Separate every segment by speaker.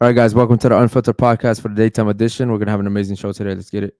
Speaker 1: All right, guys, welcome to the Unfiltered Podcast for the daytime edition. We're going to have an amazing show today. Let's get it.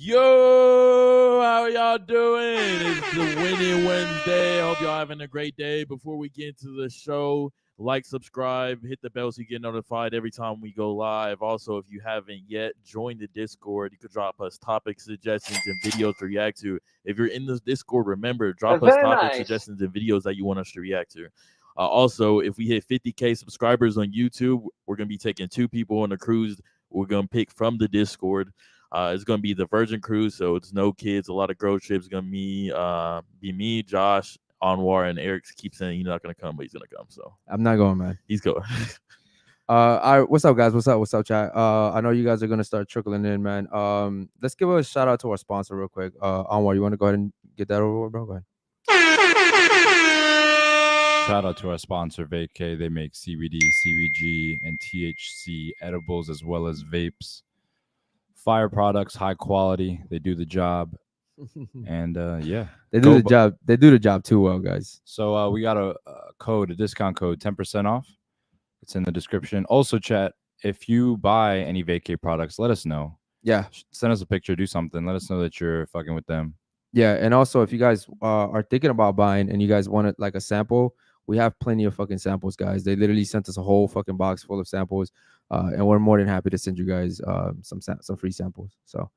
Speaker 2: Yo, how y'all doing? It's the Winning Wednesday. I hope y'all having a great day. Before we get into the show, like, subscribe, hit the bell so you get notified every time we go live. Also, if you haven't yet, join the Discord. You could drop us topic suggestions and videos to react to. If you're in the Discord, remember, drop us topic suggestions and videos that you want us to react to. Also, if we hit 50K subscribers on YouTube, we're going to be taking 2 people on a cruise. We're going to pick from the Discord. It's going to be the Virgin Cruise, so it's no kids, a lot of girl trips. It's going to be me, Josh, Anwar, and Eric keeps saying he's not going to come, but he's going to come. So
Speaker 1: I'm not going, man.
Speaker 2: he's going.
Speaker 1: All right, what's up, guys? What's up, chat? I know you guys are going to start trickling in, man. Let's give a shout out to our sponsor real quick. Anwar, you want to go ahead and get that over with, bro? Go ahead.
Speaker 3: Shout out to our sponsor, VapeK. They make CBD, CBG, and THC edibles as well as vapes. Fire products, high quality. They do the job, and yeah,
Speaker 1: They do the job. They do the job too well, guys.
Speaker 3: So we got a discount code, 10% off. It's in the description. Also, chat, if you buy any VapeK products, let us know.
Speaker 1: Yeah,
Speaker 3: Send us a picture, do something. Let us know that you're fucking with them.
Speaker 1: yeah, and also if you guys are thinking about buying and you guys want like a sample, we have plenty of fucking samples, guys. They literally sent us a whole fucking box full of samples, and we're more than happy to send you guys some free samples. So,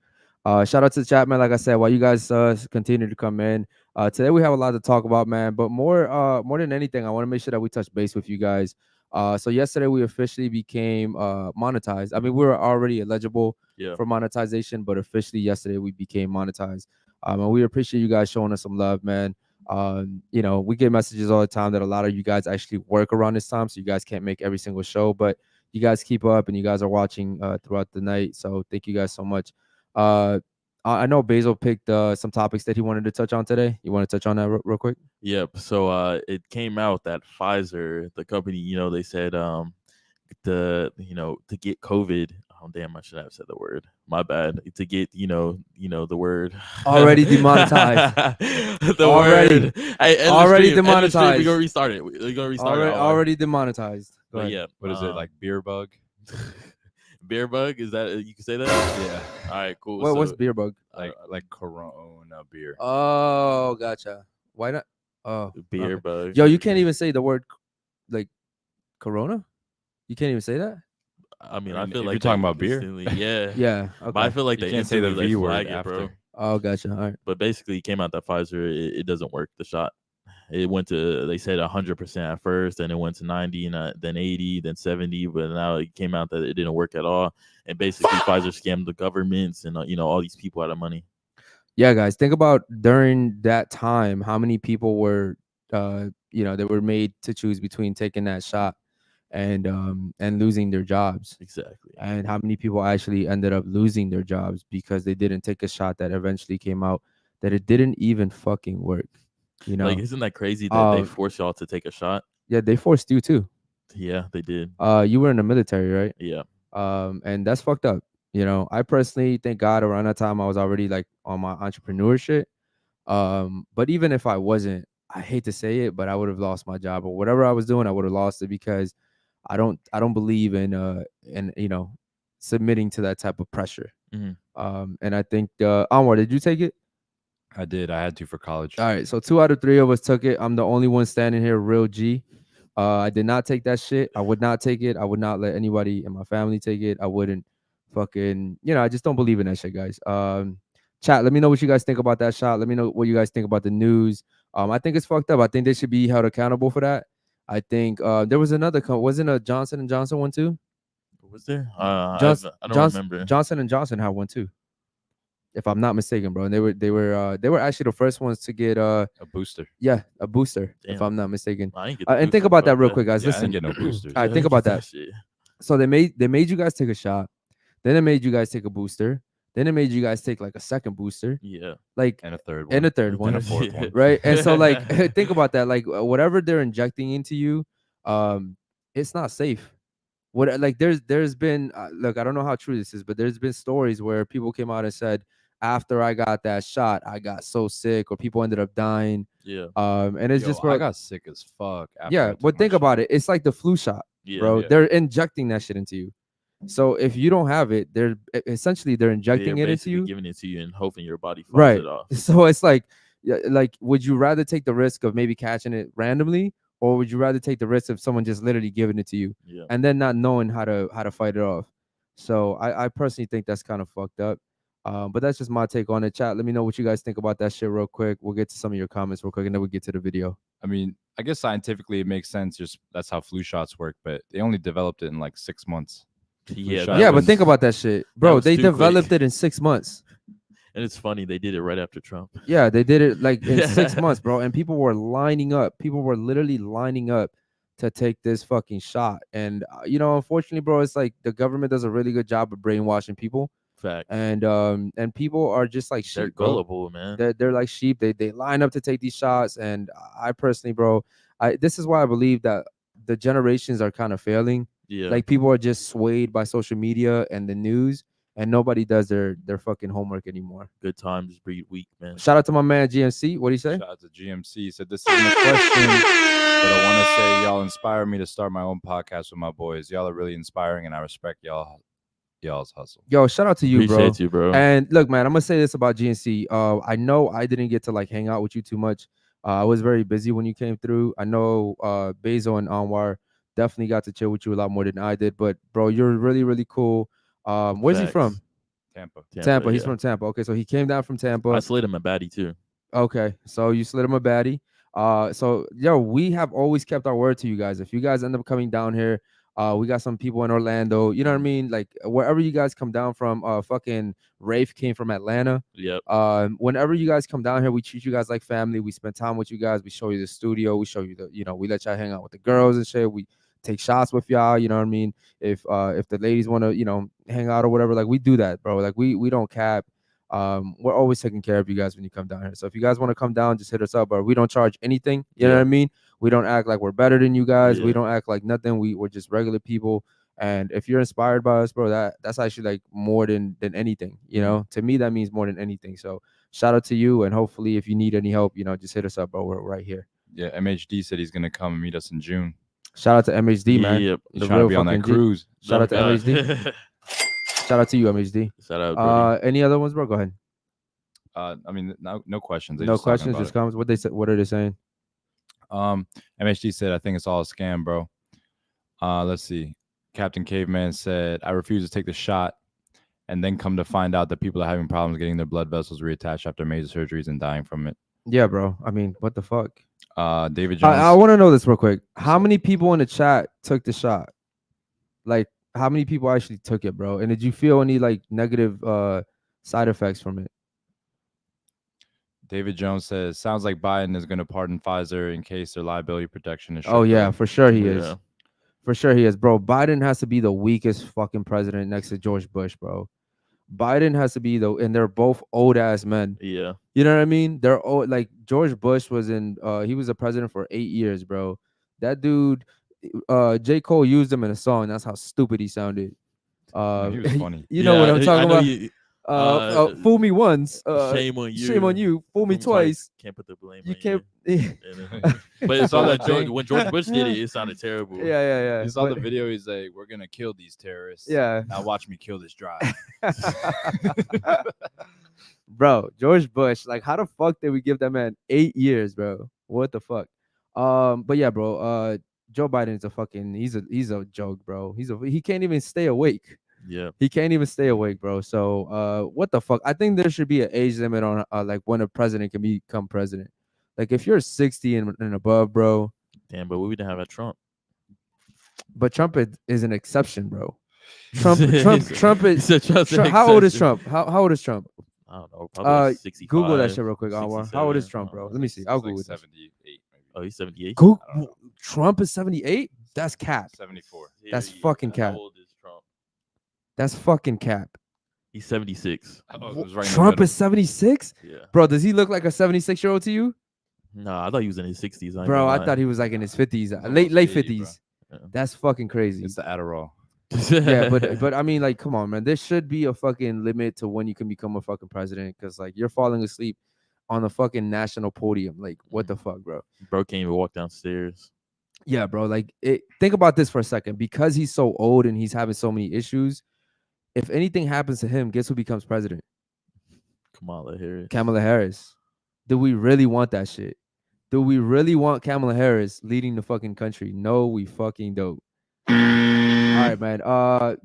Speaker 1: shout out to the chat, man. Like I said, while you guys continue to come in, today we have a lot to talk about, man. But more than anything, I want to make sure that we touch base with you guys. So yesterday we officially became monetized. I mean, we were already eligible for monetization, but officially yesterday we became monetized. And we appreciate you guys showing us some love, man. You know, we get messages all the time that a lot of you guys actually work around this time, so you guys can't make every single show, but you guys keep up and you guys are watching throughout the night. So thank you guys so much. I know Basil picked some topics that he wanted to touch on today. You want to touch on that real quick?
Speaker 2: Yep. So it came out that Pfizer, the company, they said to get COVID. Oh damn! I should have said the word. My bad. To get the word
Speaker 1: already demonetized.
Speaker 2: Word. Hey,
Speaker 1: already demonetized.
Speaker 2: We're gonna restart it. We're gonna restart it.
Speaker 1: Already demonetized.
Speaker 2: But yeah,
Speaker 3: what is it, like beer bug?
Speaker 2: Beer bug? Is that you can say that?
Speaker 3: Yeah.
Speaker 2: All right, cool.
Speaker 1: What's beer bug?
Speaker 3: Like Corona beer.
Speaker 1: Oh, gotcha. Why not? Oh,
Speaker 2: beer bug.
Speaker 1: Yo, you can't even say the word like Corona. You can't even say that.
Speaker 2: I mean, I feel like
Speaker 3: you're talking about beer.
Speaker 2: Yeah,
Speaker 1: yeah. Okay.
Speaker 2: But I feel like
Speaker 3: you
Speaker 2: they
Speaker 3: can't say the V word
Speaker 2: it,
Speaker 3: after.
Speaker 2: bro.
Speaker 1: Oh, gotcha. All right.
Speaker 2: But basically, it came out that Pfizer it doesn't work. The shot. It went to, they said 100% at first, then it went to 90, and then 80, then 70, but now it came out that it didn't work at all. And basically, Pfizer scammed the governments and all these people out of money.
Speaker 1: Yeah, guys, think about during that time how many people were, they were made to choose between taking that shot and losing their jobs.
Speaker 2: Exactly.
Speaker 1: And how many people actually ended up losing their jobs because they didn't take a shot that eventually came out that it didn't even fucking work.
Speaker 2: Like, isn't that crazy that they forced y'all to take a shot?
Speaker 1: Yeah, they forced you too.
Speaker 2: Yeah, they did.
Speaker 1: You were in the military, right?
Speaker 2: Yeah.
Speaker 1: And that's fucked up. I personally thank God around that time I was already like on my entrepreneurship. But even if I wasn't, I hate to say it, but I would have lost my job or whatever I was doing. I would have lost it because I don't believe in submitting to that type of pressure.
Speaker 2: Mm-hmm.
Speaker 1: And I think Anwar, did you take it?
Speaker 3: I did. I had to for college.
Speaker 1: All right. So 2 out of 3 of us took it. I'm the only one standing here, real G. I did not take that shit. I would not take it. I would not let anybody in my family take it. I wouldn't fucking, I just don't believe in that shit, guys. Chat, let me know what you guys think about that shot. Let me know what you guys think about the news. I think it's fucked up. I think they should be held accountable for that. I think there was another wasn't a Johnson & Johnson one too?
Speaker 2: Was there? I don't remember.
Speaker 1: Johnson & Johnson had one too, if I'm not mistaken, bro. And they were actually the first ones to get
Speaker 3: a booster.
Speaker 1: Yeah, a booster, if
Speaker 2: Damn.
Speaker 1: I'm not mistaken.
Speaker 2: I ain't get the
Speaker 1: And think
Speaker 2: booster,
Speaker 1: about that
Speaker 2: fuck
Speaker 1: real quick, guys.
Speaker 3: Yeah, I
Speaker 1: Listen,
Speaker 3: didn't get no boosters.
Speaker 1: all right,
Speaker 2: Yeah,
Speaker 1: think
Speaker 2: get
Speaker 1: about that.
Speaker 2: shit.
Speaker 1: So they made you guys take a shot, then they made you guys take a booster, then they made you guys take like a second booster,
Speaker 2: Yeah.
Speaker 1: like
Speaker 3: And a third one.
Speaker 1: and a third one,
Speaker 3: And a fourth one.
Speaker 1: right? And so like think about that, like whatever they're injecting into you, it's not safe. What like there's been look, I don't know how true this is, but there's been stories where people came out and said after I got that shot, I got so sick, or people ended up dying.
Speaker 2: Yeah.
Speaker 1: And it's
Speaker 3: Yo,
Speaker 1: just
Speaker 3: I got sick as fuck. After I
Speaker 1: yeah,
Speaker 3: took
Speaker 1: but
Speaker 3: my
Speaker 1: think about
Speaker 3: shot.
Speaker 1: it. It's like the flu shot,
Speaker 2: Yeah.
Speaker 1: bro.
Speaker 3: Yeah.
Speaker 1: They're injecting that shit into you. So if you don't have it, they're essentially they're injecting
Speaker 2: They're
Speaker 1: it into
Speaker 2: basically
Speaker 1: you.
Speaker 2: giving it to you and hoping your body fights
Speaker 1: Right.
Speaker 2: it off.
Speaker 1: So it's like, like, would you rather take the risk of maybe catching it randomly, or would you rather take the risk of someone just literally giving it to you
Speaker 2: Yeah.
Speaker 1: and then not knowing how to fight it off? So I personally think that's kind of fucked up. But that's just my take on it. Chat, let me know what you guys think about that shit real quick. We'll get to some of your comments real quick, and then we'll get to the video.
Speaker 3: I mean, I guess scientifically it makes sense. Just that's how flu shots work. But they only developed it in like 6 months.
Speaker 2: Yeah.
Speaker 3: shot.
Speaker 1: Yeah,
Speaker 3: That
Speaker 1: but
Speaker 3: was-
Speaker 1: think about that shit, bro.
Speaker 2: was
Speaker 1: They
Speaker 2: too quick.
Speaker 1: developed it in 6 months.
Speaker 2: And it's funny they did it right after Trump.
Speaker 1: Yeah, they did it like in 6
Speaker 2: Yeah.
Speaker 1: months, bro. And people were lining up. People were literally lining up to take this fucking shot. And unfortunately, bro, it's like the government does a really good job of brainwashing people.
Speaker 2: Fact.
Speaker 1: And people are just like
Speaker 2: They're
Speaker 1: sheep, bro.
Speaker 2: gullible, man.
Speaker 1: They're like sheep. They line up to take these shots. And I personally, bro, this is why I believe that the generations are kind of failing.
Speaker 2: Yeah.
Speaker 1: Like people are just swayed by social media and the news, and nobody does their fucking homework anymore.
Speaker 2: Good times breed weak, man.
Speaker 1: Shout out to my man GMC. What do you say?
Speaker 3: Shout out to GMC. He said this isn't a question, but I want to say y'all inspire me to start my own podcast with my boys. Y'all are really inspiring, and I respect y'all's hustle.
Speaker 1: Yo, shout out to you, bro.
Speaker 2: Appreciate you, bro.
Speaker 1: And look, man, I'm gonna say this about GNC. I know I didn't get to like hang out with you too much. I was very busy when you came through. I know Bezo and Anwar definitely got to chill with you a lot more than I did. But bro, you're really, really cool. Where's he from?
Speaker 3: Tampa.
Speaker 1: Tampa. He's
Speaker 2: yeah.
Speaker 1: from Tampa. Okay, so he came down from Tampa.
Speaker 2: I slid him a baddie too.
Speaker 1: Okay, so you slid him a baddie. So yo, we have always kept our word to you guys. If you guys end up coming down here, we got some people in Orlando. You know what I mean? Like wherever you guys come down from. Fucking Rafe came from Atlanta.
Speaker 2: Yep.
Speaker 1: Whenever you guys come down here, we treat you guys like family. We spend time with you guys. We show you the studio. We show you we let y'all hang out with the girls and shit. We take shots with y'all. You know what I mean? If the ladies want to hang out or whatever, like we do that, bro. Like we don't cap. We're always taking care of you guys when you come down here. So if you guys want to come down, just hit us up. But we don't charge anything. You know what I mean? We don't act like we're better than you guys. We
Speaker 2: Yeah.
Speaker 1: don't act like nothing. We're just regular people. And if you're inspired by us, bro, that's actually like more than anything. To me, that means more than anything. So shout out to you. And hopefully, if you need any help, just hit us up, bro. We're right here.
Speaker 3: Yeah, MHD said he's gonna come and meet us in June.
Speaker 1: Shout out to MHD, man.
Speaker 2: Yep.
Speaker 3: He's
Speaker 1: The
Speaker 3: trying to
Speaker 1: real
Speaker 3: be on that
Speaker 1: fucking G.
Speaker 3: cruise.
Speaker 1: Shout out to
Speaker 2: God.
Speaker 1: MHD. Shout out to you, MHD.
Speaker 2: Shout out, Brody.
Speaker 1: Any other ones, bro? Go ahead.
Speaker 3: I mean, no questions. They
Speaker 1: No
Speaker 3: just talking
Speaker 1: questions,
Speaker 3: about
Speaker 1: just
Speaker 3: it.
Speaker 1: comments. What are they saying?
Speaker 3: MHD said, I think it's all a scam, bro. Let's see. Captain Caveman said, I refuse to take the shot and then come to find out that people are having problems getting their blood vessels reattached after major surgeries and dying from it.
Speaker 1: Yeah, bro. I mean, what the fuck?
Speaker 3: David Jones.
Speaker 1: I want to know this real quick. How many people in the chat took the shot? Like, how many people actually took it, bro? And did you feel any like negative side effects from it?
Speaker 3: David Jones says, sounds like Biden is going to pardon Pfizer in case their liability protection is
Speaker 1: Oh,
Speaker 3: stripped
Speaker 1: yeah,
Speaker 3: away.
Speaker 1: for sure he is.
Speaker 2: Yeah.
Speaker 1: For sure he is, bro. Biden has to be the weakest fucking president next to George Bush, bro. Biden has to be and they're both old ass men.
Speaker 2: Yeah.
Speaker 1: You know what I mean? They're old. Like George Bush was he was a president for 8 years, bro. That dude, J. Cole used him in a song. That's how stupid he sounded.
Speaker 3: He was funny.
Speaker 1: You know what I'm
Speaker 2: I
Speaker 1: talking
Speaker 2: know
Speaker 1: about?
Speaker 2: you-
Speaker 1: Fool me once.
Speaker 2: shame on you.
Speaker 1: Shame on you. Fool me twice.
Speaker 2: Can't put the blame.
Speaker 1: You
Speaker 2: on
Speaker 1: can't.
Speaker 2: You.
Speaker 1: yeah,
Speaker 2: But it's
Speaker 3: Saw
Speaker 2: all
Speaker 3: that
Speaker 2: that
Speaker 3: thing?
Speaker 2: when George Bush did it, it sounded terrible.
Speaker 1: yeah.
Speaker 3: You saw the
Speaker 1: But-
Speaker 3: video. He's like, we're going to kill these terrorists.
Speaker 1: Yeah.
Speaker 3: Now watch me kill this drive.
Speaker 1: Bro, George Bush, like how the fuck did we give that man 8 years, bro? What the fuck? But yeah, bro. Joe Biden is a fucking he's a joke, bro. He can't even stay awake.
Speaker 2: Yeah.
Speaker 1: He can't even stay awake, bro. So what the fuck? I think there should be an age limit on like when a president can become president. Like if you're 60 and above, bro.
Speaker 2: Damn, but we didn't have a Trump.
Speaker 1: But Trump is an exception, bro. Trump is how old is Trump? How old is Trump?
Speaker 2: I don't know. Probably like 65.
Speaker 1: Google that shit real quick, Anwar. How old is Trump, bro? Let me see. I'll
Speaker 3: Like
Speaker 1: Google this.
Speaker 3: 78, maybe.
Speaker 2: Oh, he's 78.
Speaker 1: Google Trump is 78? That's cap.
Speaker 3: 74.
Speaker 1: That's fucking cap.
Speaker 2: How old is Trump?
Speaker 1: That's fucking cap.
Speaker 2: He's 76.
Speaker 3: Oh, it was right in the
Speaker 1: Trump
Speaker 3: middle.
Speaker 1: is 76?
Speaker 2: Yeah.
Speaker 1: Bro, does he look like a 76-year-old to you?
Speaker 2: No, I thought he was in his 60s.
Speaker 1: Bro, I thought he was like in his 50s,
Speaker 3: almost
Speaker 1: late
Speaker 3: 80,
Speaker 1: 50s.
Speaker 2: bro. Yeah.
Speaker 1: That's fucking crazy.
Speaker 3: It's the Adderall.
Speaker 1: Yeah, but I mean, like, come on, man. There should be a fucking limit to when you can become a fucking president, because like you're falling asleep on the fucking national podium. Like, what the fuck, bro?
Speaker 2: Bro can't even walk downstairs.
Speaker 1: Yeah, bro. Like, think about this for a second. Because he's so old and he's having so many issues, if anything happens to him, guess who becomes president?
Speaker 2: Kamala Harris.
Speaker 1: Kamala Harris. Do we really want that shit? Do we really want Kamala Harris leading the fucking country? No, we fucking don't. All right, man.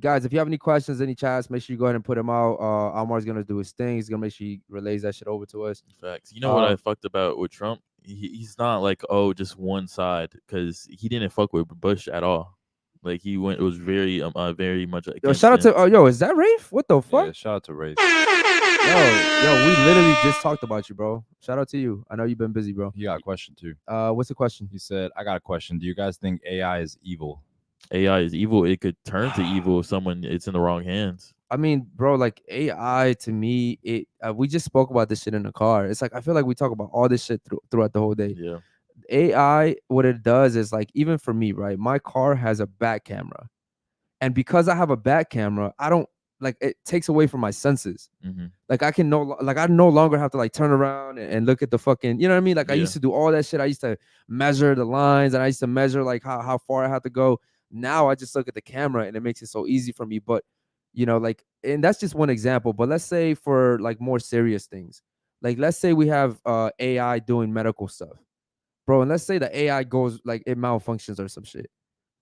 Speaker 1: Guys, if you have any questions, any chats, make sure you go ahead and put them out. Almar's gonna do his thing. He's gonna make sure he relays that shit over to us.
Speaker 2: Facts. You know what I fucked about with Trump? He's not like, oh, just one side, because he didn't fuck with Bush at all. Like he went, it was very much.
Speaker 1: Yo, shout out to yo, is that Rafe? What the fuck?
Speaker 3: Yeah, shout out to Ray.
Speaker 1: Yo, we literally just talked about you, bro. Shout out to you. I know you've been busy, bro.
Speaker 3: He got a question too.
Speaker 1: What's the question?
Speaker 3: He said, "I got a question. Do you guys think AI is evil?"
Speaker 2: AI is evil. It could turn to evil if it's in the wrong hands.
Speaker 1: I mean, bro, like AI to me, we just spoke about this shit in the car. It's like I feel like we talk about all this shit throughout the whole day.
Speaker 2: Yeah.
Speaker 1: AI, what it does is like, even for me, right? My car has a back camera, and because I have a back camera, I don't like it takes away from my senses.
Speaker 2: Mm-hmm.
Speaker 1: Like I no longer have to like turn around and look at the fucking, you know what I mean? Like I used to do all that shit. I used to measure the lines and I used to measure like how far I had to go. Now I just look at the camera and it makes it so easy for me. But like, and that's just one example. But let's say for like more serious things, like let's say we have AI doing medical stuff, bro, and let's say the AI goes like it malfunctions or some shit.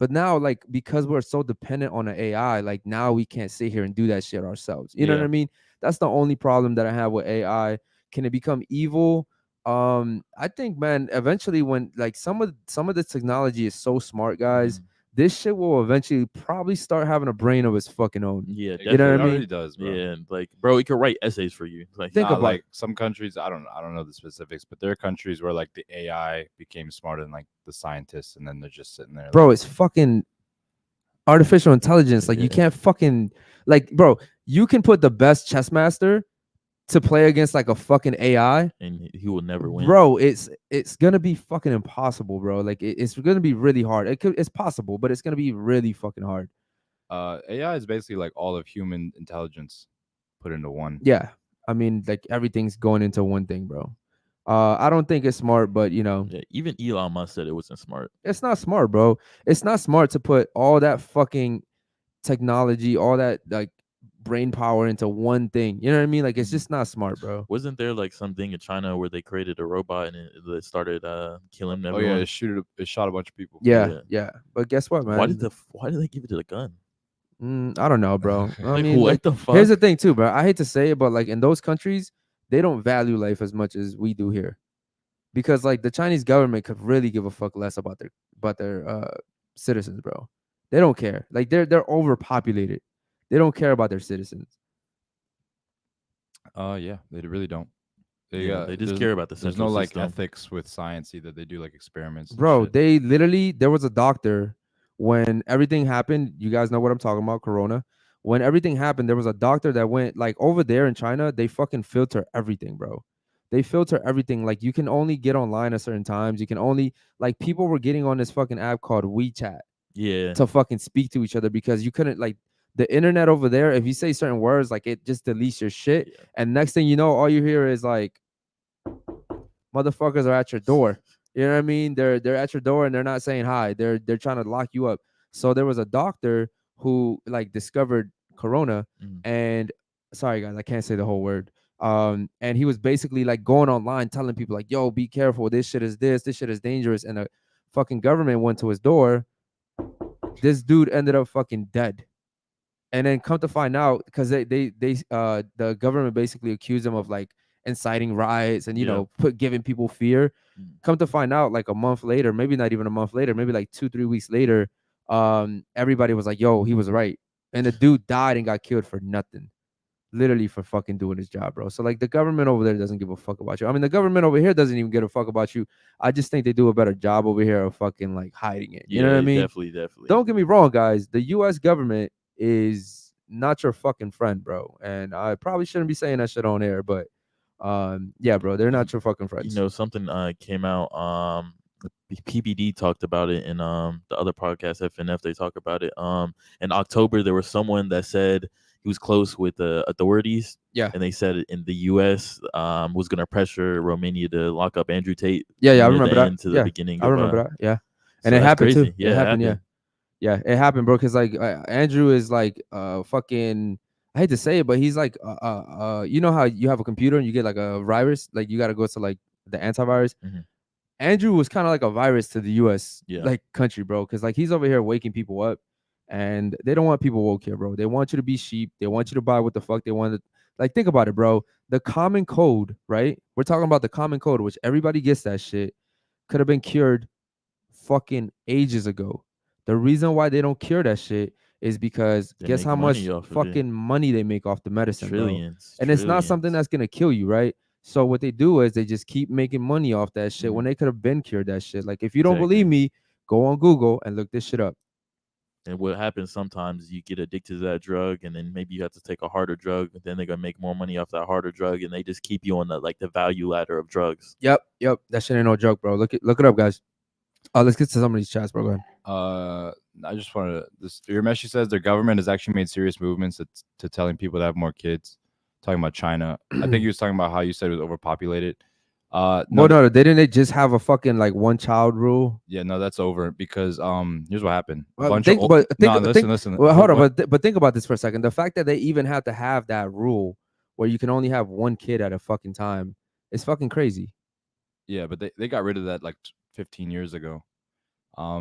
Speaker 1: But now, like, because we're so dependent on the AI, like now we can't sit here and do that shit ourselves. You know what I mean? That's the only problem that I have with AI. Can it become evil? I think, man, eventually when like some of the technology is so smart, guys, this shit will eventually probably start having a brain of its fucking own.
Speaker 2: Yeah, definitely.
Speaker 1: You know what I mean?
Speaker 3: It already does, bro.
Speaker 2: Yeah, like, bro, it could write essays for you. Like,
Speaker 1: Think about
Speaker 3: like some countries, I don't know the specifics, but there are countries where like the AI became smarter than like the scientists, and then they're just sitting there.
Speaker 1: Bro, it's fucking artificial intelligence. Like you can't fucking like, bro, you can put the best chess master to play against like a fucking AI,
Speaker 2: and he will never win.
Speaker 1: Bro, it's gonna be fucking impossible, bro. Like it's gonna be really hard. It's possible, but it's gonna be really fucking hard.
Speaker 3: AI is basically like all of human intelligence put into one.
Speaker 1: Yeah, I mean, like everything's going into one thing, bro. I don't think it's smart, but
Speaker 2: even Elon Musk said it wasn't smart.
Speaker 1: It's not smart, bro. It's not smart to put all that fucking technology, all that like brain power into one thing. You know what I mean? Like it's just not smart, bro.
Speaker 2: Wasn't there like something in China where they created a robot and it started killing everyone?
Speaker 3: Oh yeah, it shot a bunch of people.
Speaker 1: Yeah. But guess what, man?
Speaker 2: Why did they give it to the gun?
Speaker 1: I don't know, bro. I mean,
Speaker 2: what
Speaker 1: like,
Speaker 2: the fuck?
Speaker 1: Here's the thing, too, bro. I hate to say it, but like in those countries, they don't value life as much as we do here, because like the Chinese government could really give a fuck less about their citizens, bro. They don't care. Like they're overpopulated. They don't care about their citizens.
Speaker 3: Yeah, they really don't.
Speaker 2: They just care about the
Speaker 3: There's no like ethics with science either. They do like experiments.
Speaker 1: Bro, they literally, there was a doctor when everything happened. You guys know what I'm talking about, Corona. When everything happened, there was a doctor that went like over there in China. They fucking filter everything, bro. They filter everything. Like you can only get online at certain times. You can only like people were getting on this fucking app called WeChat.
Speaker 2: Yeah.
Speaker 1: To fucking speak to each other because you couldn't like the internet over there. If you say certain words, like it just deletes your shit. Yeah. And next thing you know, all you hear is like motherfuckers are at your door. You know what I mean? They're at your door and they're not saying hi. They're trying to lock you up. So there was a doctor who like discovered Corona and sorry guys, I can't say the whole word. And he was basically like going online telling people like, yo, be careful. This shit is dangerous. And a fucking government went to his door. This dude ended up fucking dead. And then come to find out, because the government basically accused him of like inciting riots and giving people fear. Come to find out, like a month later, maybe not even a month later, maybe like 2-3 weeks later, everybody was like, yo, he was right. And the dude died and got killed for nothing. Literally for fucking doing his job, bro. So like the government over there doesn't give a fuck about you. I mean, the government over here doesn't even give a fuck about you. I just think they do a better job over here of fucking like hiding it. You know what I mean?
Speaker 2: Definitely.
Speaker 1: Don't get me wrong, guys. The US government is not your fucking friend, bro. And I probably shouldn't be saying that shit on air, but yeah, bro, they're not your fucking friends.
Speaker 2: You know, something came out. The PBD talked about it in the other podcast, FNF. They talk about it. In October, there was someone that said he was close with the authorities.
Speaker 1: Yeah.
Speaker 2: And they said in the U.S. Was going to pressure Romania to lock up Andrew Tate.
Speaker 1: Yeah, I remember that.
Speaker 2: To the beginning.
Speaker 1: I remember that. Yeah. And
Speaker 2: so
Speaker 1: it happened
Speaker 2: crazy.
Speaker 1: too.
Speaker 2: Yeah,
Speaker 1: it happened. Yeah, it happened, bro. Because like Andrew is like fucking. I hate to say it, but he's like you know how you have a computer and you get like a virus, like you got to go to like the antivirus.
Speaker 2: Mm-hmm.
Speaker 1: Andrew was kind of like a virus to the U.S. like country, bro. Because like he's over here waking people up, and they don't want people woke here, bro. They want you to be sheep. They want you to buy what the fuck they want. Like think about it, bro. The common code, right? We're talking about the common code, which everybody gets that shit. Could have been cured fucking ages ago. The reason why they don't cure that shit is because guess how much fucking money they make off the medicine,
Speaker 2: Trillions,
Speaker 1: bro. And it's not something that's gonna kill you, right? So what they do is they just keep making money off that shit when they could have been cured that shit. Like if you don't believe me, go on Google and look this shit up.
Speaker 2: And what happens sometimes, you get addicted to that drug, and then maybe you have to take a harder drug, and then they're gonna make more money off that harder drug, and they just keep you on the value ladder of drugs.
Speaker 1: Yep. That shit ain't no joke, bro. Look it up, guys. Let's get to some of these chats, bro. Go ahead.
Speaker 3: I just wanted to. Your Meshi says their government has actually made serious movements to telling people to have more kids. Talking about China, I think he was talking about how you said it was overpopulated.
Speaker 1: No, didn't they just have a fucking like one child rule?
Speaker 3: Yeah, no, that's over because here's what happened.
Speaker 1: Listen. Well, hold on, but think about this for a second. The fact that they even had to have that rule where you can only have one kid at a fucking time is fucking crazy.
Speaker 3: Yeah, but they got rid of that like 15 years ago,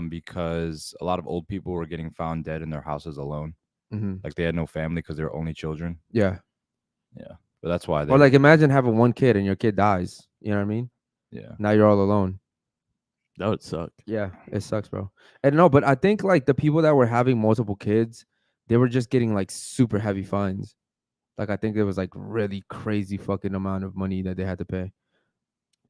Speaker 3: because a lot of old people were getting found dead in their houses alone. Like they had no family because they were only children.
Speaker 1: Yeah.
Speaker 3: But that's why.
Speaker 1: Or like imagine having one kid and your kid dies. You know what I mean?
Speaker 3: Yeah.
Speaker 1: Now you're all alone.
Speaker 2: That would suck.
Speaker 1: Yeah, it sucks, bro. And no, but I think like the people that were having multiple kids, they were just getting like super heavy fines. Like I think it was like really crazy fucking amount of money that they had to pay.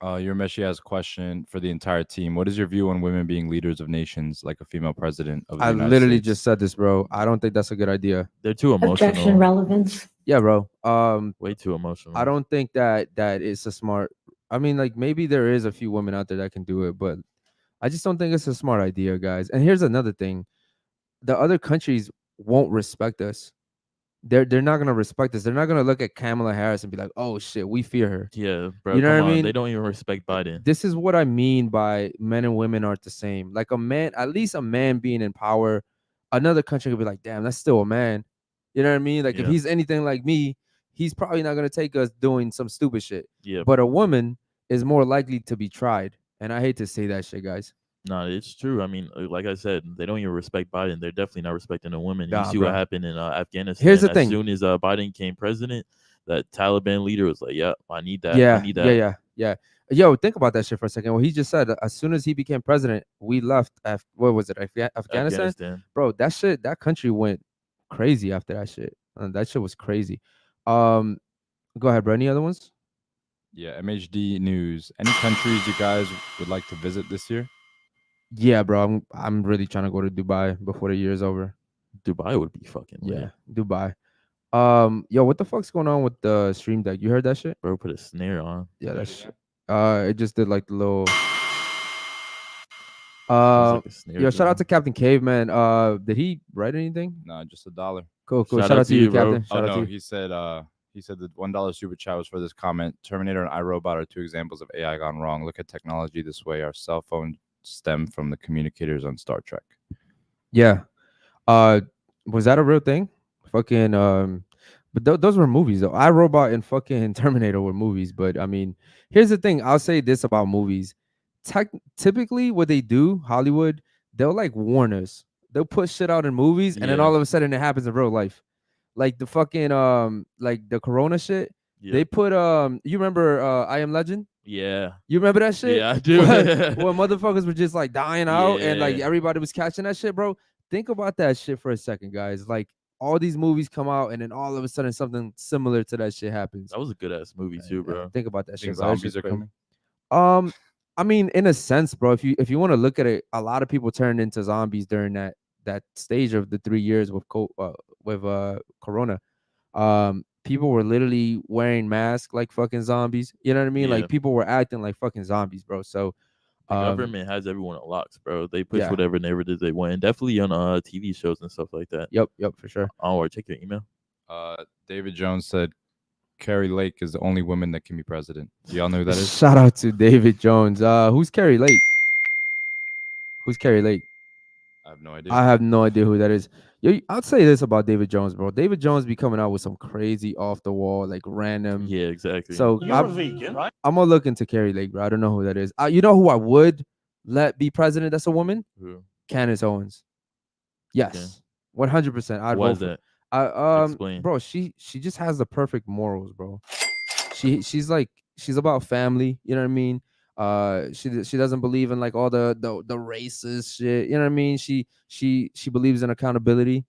Speaker 3: Your Meshi has a question for the entire team. What is your view on women being leaders of nations, like a female president of the United
Speaker 1: literally
Speaker 3: States?
Speaker 1: just said this, bro. I don't think that's a good idea.
Speaker 2: They're too emotional.
Speaker 4: Objection, relevance.
Speaker 1: Yeah, bro.
Speaker 2: Way too emotional.
Speaker 1: I don't think that it's a smart. I mean, like maybe there is a few women out there that can do it, but I just don't think it's a smart idea, guys. And here's another thing: the other countries won't respect us. They're not gonna respect us. They're not gonna look at Kamala Harris and be like, "Oh shit, we fear her."
Speaker 2: Yeah, bro.
Speaker 1: You know what I mean?
Speaker 2: They don't even respect Biden.
Speaker 1: This is what I mean by men and women aren't the same. Like a man, at least a man being in power, another country could be like, "Damn, that's still a man." You know what I mean? Like if he's anything like me, he's probably not gonna take us doing some stupid shit.
Speaker 2: Yeah.
Speaker 1: But a woman is more likely to be tried, and I hate to say that shit, guys.
Speaker 2: No, it's true. I mean, like I said, they don't even respect Biden. They're definitely not respecting a woman.
Speaker 1: Nah,
Speaker 2: you see
Speaker 1: bro.
Speaker 2: what happened in Afghanistan.
Speaker 1: Here's the thing.
Speaker 2: As soon as Biden became president, that Taliban leader was like, "Yeah, I need that.
Speaker 1: Yeah,
Speaker 2: I need that."
Speaker 1: yeah. Yo, think about that shit for a second. Well, he just said as soon as he became president, we left. What was it? Afghanistan? Bro, that country went crazy after that shit. That shit was crazy. Go ahead, bro. Any other ones?
Speaker 3: Yeah, MHD News. Any countries you guys would like to visit this year?
Speaker 1: Yeah, bro. I'm really trying to go to Dubai before the year is over.
Speaker 2: Dubai would be fucking lit.
Speaker 1: Yeah, Dubai. Yo, what the fuck's going on with the Stream Deck? You heard that shit?
Speaker 2: Bro, put a snare on.
Speaker 1: Yeah, that's it just did like the little
Speaker 2: Like a snare
Speaker 1: yo, shout out
Speaker 2: drum.
Speaker 1: to Captain Caveman. Did he write anything?
Speaker 3: No, just $1.
Speaker 1: Cool.
Speaker 2: Shout
Speaker 1: Shout
Speaker 2: out
Speaker 1: out to you,
Speaker 2: bro.
Speaker 1: Captain. Shout out to you.
Speaker 3: He said the $1 super chat was for this comment. Terminator and iRobot are two examples of AI gone wrong. Look at technology this way. Our cell phones stem from the communicators on Star Trek.
Speaker 1: Yeah. Was that a real thing? Fucking but those were movies though. iRobot and fucking Terminator were movies. But I mean, here's the thing. I'll say this about movies. typically what they do, Hollywood, they'll like warn us. They'll put shit out in movies, and then
Speaker 2: Yeah.
Speaker 1: all of a sudden it happens in real life. Like the fucking like the Corona shit. They
Speaker 2: Yep.
Speaker 1: put you remember I Am Legend?
Speaker 2: Yeah.
Speaker 1: You remember that shit?
Speaker 2: Yeah, I do.
Speaker 1: When motherfuckers were just like dying out and like
Speaker 2: Yeah.
Speaker 1: everybody was catching that shit, bro. Think about that shit for a second, guys. Like all these movies come out and then all of a sudden something similar to that shit happens.
Speaker 2: That was a good ass movie too, bro.
Speaker 1: Think about that
Speaker 3: Think
Speaker 1: shit, bro. That
Speaker 3: zombies
Speaker 1: shit's
Speaker 3: are
Speaker 1: crazy.
Speaker 3: coming.
Speaker 1: I mean, in a sense, bro, if you want to look at it, a lot of people turned into zombies during that stage of the 3 years with Corona. People were literally wearing masks like fucking zombies. You know what I mean?
Speaker 2: Yeah.
Speaker 1: Like people were acting like fucking zombies, bro. So
Speaker 2: The government has everyone on locks, bro. They push
Speaker 1: yeah.
Speaker 2: whatever narrative they want. And definitely on TV shows and stuff like that.
Speaker 1: Yep, for sure.
Speaker 2: Or check your email.
Speaker 3: David Jones said Carrie Lake is the only woman that can be president. Do y'all know who that is?
Speaker 1: Shout out to David Jones. Who's Carrie Lake? Who's Carrie Lake?
Speaker 3: I have no idea.
Speaker 1: I have no idea who that is. Yo, I'll say this about David Jones, bro. David Jones be coming out with some crazy off the wall, like random.
Speaker 2: Yeah, exactly.
Speaker 1: So
Speaker 4: You're a vegan, right?
Speaker 1: I'm gonna look into Carrie Lake, bro. I don't know who that is. You know who I would let be president? That's a woman.
Speaker 2: Who?
Speaker 1: Candace Owens. Yes, 100%. I'd
Speaker 2: Why
Speaker 1: vote
Speaker 2: is
Speaker 1: for.
Speaker 2: that? Explain.
Speaker 1: Bro, she just has the perfect morals, bro. She's about family. You know what I mean? She doesn't believe in like all the racist shit. You know what I mean? She believes in accountability.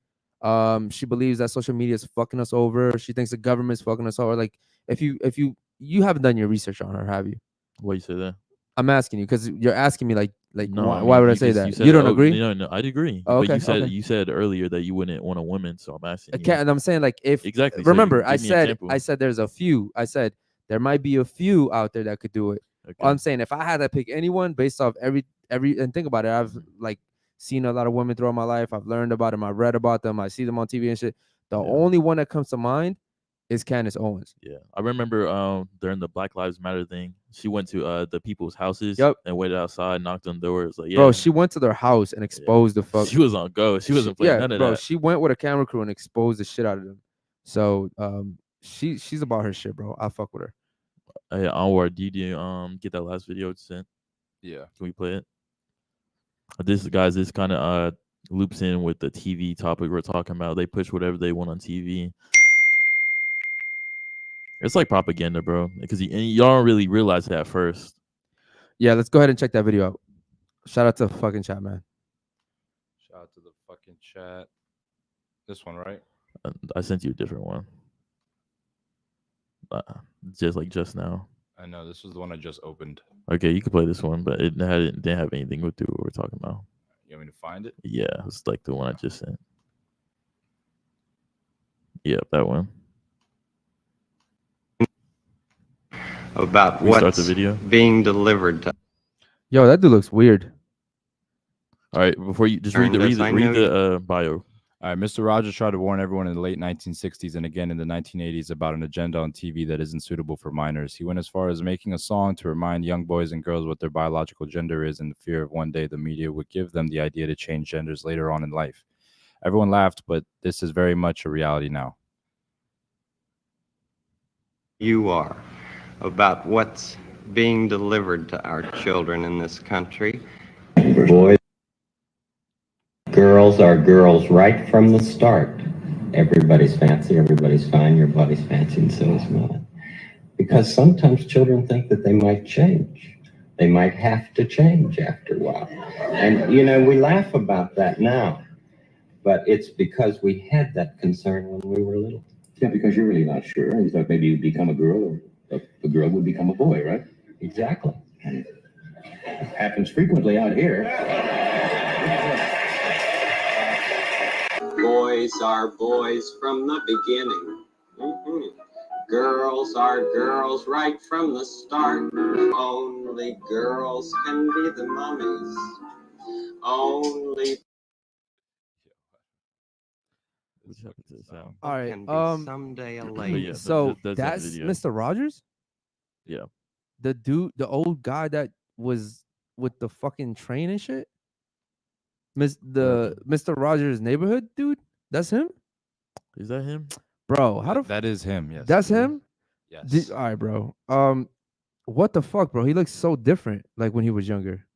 Speaker 1: She believes that social media is fucking us over. She thinks the government's fucking us over. Like if you haven't done your research on her, have you?
Speaker 2: Why you say that?
Speaker 1: I'm asking you because you're asking me like
Speaker 2: No,
Speaker 1: why,
Speaker 2: I
Speaker 1: why
Speaker 2: mean,
Speaker 1: would I
Speaker 2: you
Speaker 1: say
Speaker 2: just-
Speaker 1: that?
Speaker 2: said,
Speaker 1: You don't
Speaker 2: oh,
Speaker 1: agree?
Speaker 2: No, I'd agree.
Speaker 1: Oh,
Speaker 2: But
Speaker 1: okay,
Speaker 2: you said earlier that you wouldn't want a woman, so I'm asking you.
Speaker 1: And I'm saying like if
Speaker 2: Exactly. So
Speaker 1: remember
Speaker 2: give
Speaker 1: I
Speaker 2: me an
Speaker 1: said
Speaker 2: example.
Speaker 1: there's a few. I said there might be a few out there that could do it.
Speaker 2: Okay.
Speaker 1: I'm saying if I had to pick anyone based off every and think about it, I've like seen a lot of women throughout my life. I've learned about them. I've read about them. I see them on TV and shit. The
Speaker 2: Yeah.
Speaker 1: only one that comes to mind is Candace Owens.
Speaker 2: Yeah, I remember during the Black Lives Matter thing, she went to the people's houses
Speaker 1: Yep.
Speaker 2: and waited outside, knocked on doors. Like, yeah,
Speaker 1: Bro, she went to their house and exposed the fuck.
Speaker 2: she was on go. She wasn't playing none of
Speaker 1: bro,
Speaker 2: that.
Speaker 1: she went with a camera crew and exposed the shit out of them. So she's about her shit, bro. I fuck with her.
Speaker 2: Hey, Onward, did you get that last video sent?
Speaker 3: Yeah.
Speaker 2: Can we play it? This kind of loops in with the TV topic we're talking about. They push whatever they want on TV. It's like propaganda, bro. Because y'all don't really realize that at first.
Speaker 1: Yeah, let's go ahead and check that video out. Shout out to fucking chat, man.
Speaker 3: Shout out to the fucking chat. This one, right?
Speaker 2: I sent you a different one. Just now.
Speaker 3: I know this was the one I just opened.
Speaker 2: Okay, you can play this one, but it didn't have anything to do with what we're talking about.
Speaker 3: You want me to find it?
Speaker 2: Yeah, it's like the one I just sent. Yeah, that one.
Speaker 5: About
Speaker 2: Restart
Speaker 5: what's
Speaker 2: the video.
Speaker 5: being delivered to
Speaker 1: Yo, that dude looks weird.
Speaker 2: All right, before you just read
Speaker 5: Turn this, I know
Speaker 2: the bio.
Speaker 3: All right, Mr. Rogers tried to warn everyone in the late 1960s and again in the 1980s about an agenda on TV that isn't suitable for minors. He went as far as making a song to remind young boys and girls what their biological gender is in the fear of one day the media would give them the idea to change genders later on in life. Everyone laughed, but this is very much a reality now.
Speaker 5: you are, about what's being delivered to our children in this country.
Speaker 6: Boys, girls are girls right from the start. Everybody's fancy, everybody's fine, your body's fancy, and so is mine. Because sometimes children think that they might change. They might have to change after a while. And, you know, we laugh about that now, but it's because we had that concern when we were little.
Speaker 7: Yeah, because you're really not sure. You thought maybe you'd become a girl or a girl would become a boy, right?
Speaker 6: Exactly.
Speaker 7: And it happens frequently out here.
Speaker 5: Boys are boys from the beginning. Girls are girls right from the start. Only girls can be the mummies. Only
Speaker 1: All right.
Speaker 5: can be someday a
Speaker 2: But
Speaker 5: lady.
Speaker 2: yeah,
Speaker 1: So
Speaker 2: that's
Speaker 1: that's
Speaker 2: video.
Speaker 1: Mr. Rogers?
Speaker 2: Yeah.
Speaker 1: The dude, the old guy that was with the fucking train and shit? Mr. Rogers neighborhood dude? That's him?
Speaker 2: Is that him?
Speaker 1: Bro, how the
Speaker 3: That is him, yes.
Speaker 1: That's him?
Speaker 3: Yes.
Speaker 1: All right, bro. What the fuck, bro? He looks so different, like when he was younger.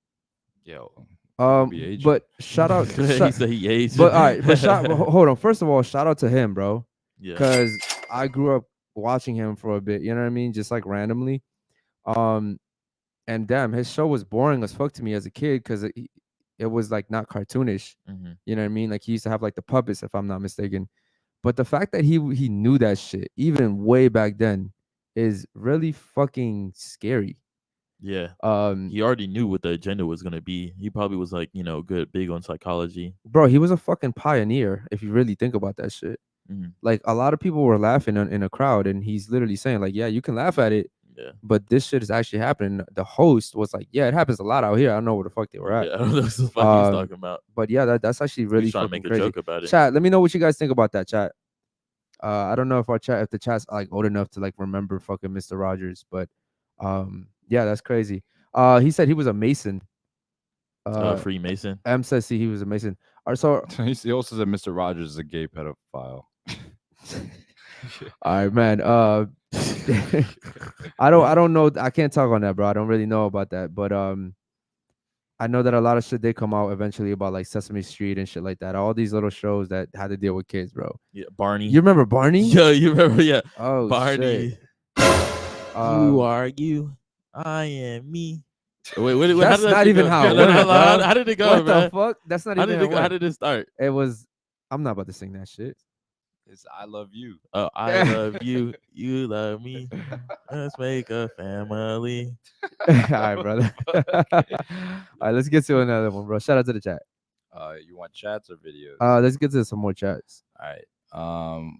Speaker 3: Yo, could be aging.
Speaker 1: But shout out,
Speaker 2: He said he aged.
Speaker 1: but all right, but hold on. First of all, shout out to him, bro,
Speaker 2: Yeah.
Speaker 1: because I grew up watching him for a bit. You know what I mean? Just like randomly. And damn, his show was boring as fuck to me as a kid because it was like not cartoonish.
Speaker 2: Mm-hmm.
Speaker 1: You know what I mean? Like he used to have like the puppets, if I'm not mistaken. But the fact that he knew that shit even way back then is really fucking scary.
Speaker 2: Yeah. He already knew what the agenda was gonna be. He probably was like, big on psychology.
Speaker 1: Bro, he was a fucking pioneer if you really think about that shit.
Speaker 2: Mhm.
Speaker 1: Like a lot of people were laughing in a crowd, and he's literally saying like, yeah, you can laugh at it,
Speaker 2: Yeah.
Speaker 1: but this shit is actually happening. The host was like, yeah, it happens a lot out here. I don't know where the fuck they were at.
Speaker 2: Yeah, I don't know what the fuck he's talking about.
Speaker 1: But yeah, that's actually really
Speaker 2: He's trying to
Speaker 1: fucking
Speaker 2: make a
Speaker 1: crazy.
Speaker 2: joke about it.
Speaker 1: Chat, let me know what you guys think about that, chat. I don't know if the chat's like old enough to like remember fucking Mr. Rogers, but yeah, that's crazy. He said he was a Mason.
Speaker 2: Freemason.
Speaker 1: M says he was a Mason. So
Speaker 3: He also said Mr. Rogers is a gay pedophile.
Speaker 1: all right, man. I don't know. I can't talk on that, bro. I don't really know about that, but I know that a lot of shit did come out eventually about like Sesame Street and shit like that. All these little shows that had to deal with kids, bro.
Speaker 2: Yeah, Barney.
Speaker 1: You remember Barney?
Speaker 2: Yeah, you remember? Yeah.
Speaker 1: Oh,
Speaker 2: Barney.
Speaker 1: shit.
Speaker 2: You are you. I am me. Wait,
Speaker 1: That's not even how it went, bro.
Speaker 2: How did it go,
Speaker 1: What
Speaker 2: man?
Speaker 1: the fuck? That's not
Speaker 2: How
Speaker 1: even
Speaker 2: did it go? How did it start?
Speaker 1: It was. I'm not about to sing that shit.
Speaker 3: It's I love you.
Speaker 2: Oh, I love you. You love me. Let's make a family.
Speaker 1: All right, brother. All right, let's get to another one, bro. Shout out to the chat.
Speaker 3: You want chats or videos?
Speaker 1: Let's get to some more chats.
Speaker 3: All right.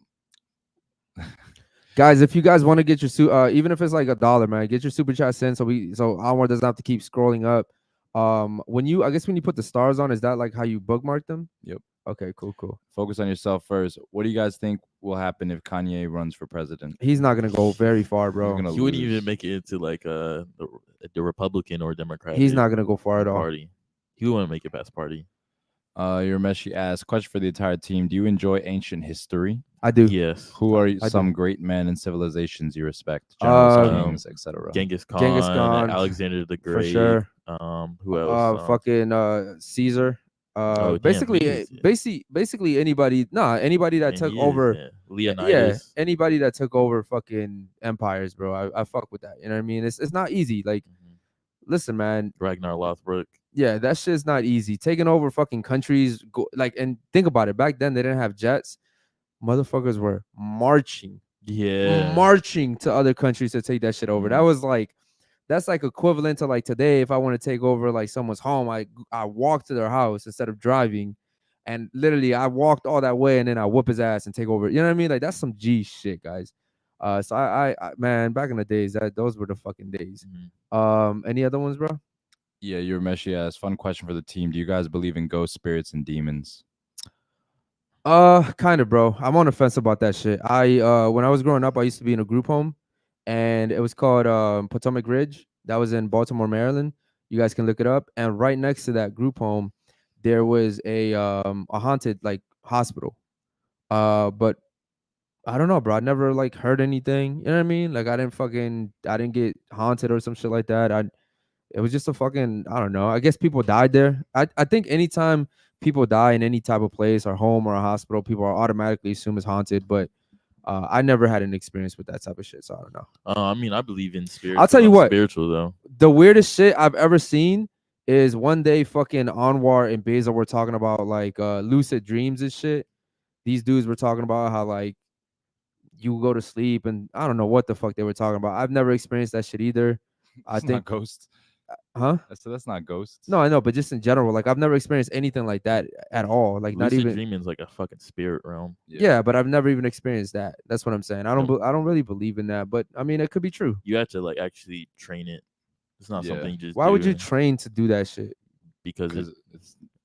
Speaker 1: Guys, if you guys want to get your even if it's like $1, man, get your super chat sent so Anwar doesn't have to keep scrolling up. When you put the stars on, is that like how you bookmark them?
Speaker 3: Yep.
Speaker 1: Okay, cool.
Speaker 3: Focus on yourself first. What do you guys think will happen if Kanye runs for president?
Speaker 1: He's not gonna go very far, bro.
Speaker 2: He wouldn't even make it into like the Republican or Democratic.
Speaker 1: He's not gonna go far at all.
Speaker 2: Party. He wouldn't make it past party.
Speaker 3: Your Meshi asks, question for the entire team. Do you enjoy ancient history?
Speaker 1: I do.
Speaker 2: Yes.
Speaker 3: Who are some great men and civilizations you respect? Generals, kings, etc.
Speaker 2: Genghis Khan, Alexander the Great.
Speaker 1: For sure.
Speaker 2: Who else?
Speaker 1: Fucking Caesar. Basically anybody that took over
Speaker 2: Leonidas.
Speaker 1: Yeah, anybody that took over fucking empires, bro. I fuck with that. You know what I mean? It's not easy. Like, listen, man.
Speaker 2: Ragnar Lothbrok.
Speaker 1: Yeah, that shit's not easy. Taking over fucking countries, and think about it. Back then, they didn't have jets. Motherfuckers were marching to other countries to take that shit over. That was like, that's like equivalent to like today. If I want to take over like someone's home, I walk to their house instead of driving, and literally I walked all that way and then I whoop his ass and take over. You know what I mean? Like, that's some G shit, guys. So I man, back in the days, those were the fucking days. Any other ones, bro?
Speaker 3: Yeah, your Meshi asks, fun question for the team. Do you guys believe in ghost spirits and demons?
Speaker 1: Kind of, bro. I'm on the fence about that shit. When I was growing up, I used to be in a group home, and it was called Potomac Ridge. That was in Baltimore, Maryland. You guys can look it up. And right next to that group home, there was a haunted like hospital. But I don't know, bro. I never like heard anything. You know what I mean? Like I didn't get haunted or some shit like that. It was just a fucking, I don't know. I guess people died there. I think anytime people die in any type of place or home or a hospital, people are automatically assumed as haunted. But I never had an experience with that type of shit, so I don't know.
Speaker 2: I mean, I believe in spirit.
Speaker 1: I'll tell you what.
Speaker 2: Spiritual though.
Speaker 1: The weirdest shit I've ever seen is one day fucking Anwar and Beza were talking about like lucid dreams and shit. These dudes were talking about how like you go to sleep and I don't know what the fuck they were talking about. I've never experienced that shit either. I think
Speaker 3: ghosts.
Speaker 1: Huh?
Speaker 3: So that's not ghosts.
Speaker 1: No, I know, but just in general, like I've never experienced anything like that at all. Like not even
Speaker 2: dreaming is like a fucking spirit realm.
Speaker 1: Yeah, but I've never even experienced that. That's what I'm saying. I don't really believe in that, but I mean, it could be true.
Speaker 2: You have to like actually train it. It's not something you just.
Speaker 1: Why would you train to do that shit?
Speaker 2: Because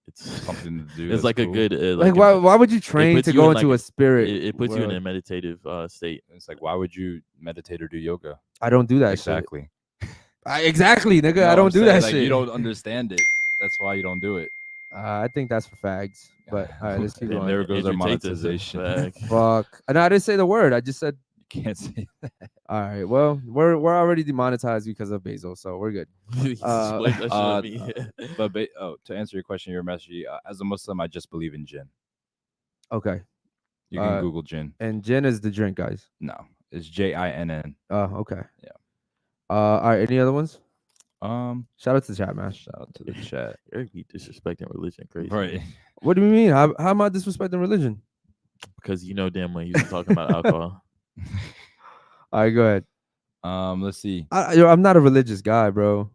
Speaker 3: it's something to do.
Speaker 2: It's like cool. A good
Speaker 1: like why would you train to go into a spirit?
Speaker 2: It puts you in a meditative state.
Speaker 3: It's like, why would you meditate or do yoga?
Speaker 1: I don't do that
Speaker 3: exactly.
Speaker 1: Shit. Exactly, nigga. No, I don't do that
Speaker 3: like,
Speaker 1: shit.
Speaker 3: You don't understand it. That's why you don't do it.
Speaker 1: I think that's for fags. But all right, let's keep going.
Speaker 3: There goes our monetization.
Speaker 1: Fuck. And I didn't say the word. I just said
Speaker 3: can't say that.
Speaker 1: All right. Well, we're already demonetized because of Bezos, so we're good.
Speaker 2: Explain that shit to me.
Speaker 3: But to answer your question, your message, as a Muslim, I just believe in gin.
Speaker 1: Okay.
Speaker 3: You can Google gin.
Speaker 1: And gin is the drink, guys.
Speaker 3: No, it's JINN.
Speaker 1: Oh, okay.
Speaker 3: Yeah.
Speaker 1: All right. Any other ones?
Speaker 3: Shout
Speaker 1: out to the chat, man.
Speaker 3: Shout out to the chat.
Speaker 2: Eric be disrespecting religion crazy.
Speaker 3: Right.
Speaker 1: What do you mean? How am I disrespecting religion?
Speaker 2: Because you know damn well he's talking about alcohol.
Speaker 1: All right, go ahead.
Speaker 3: Let's see.
Speaker 1: I'm not a religious guy, bro.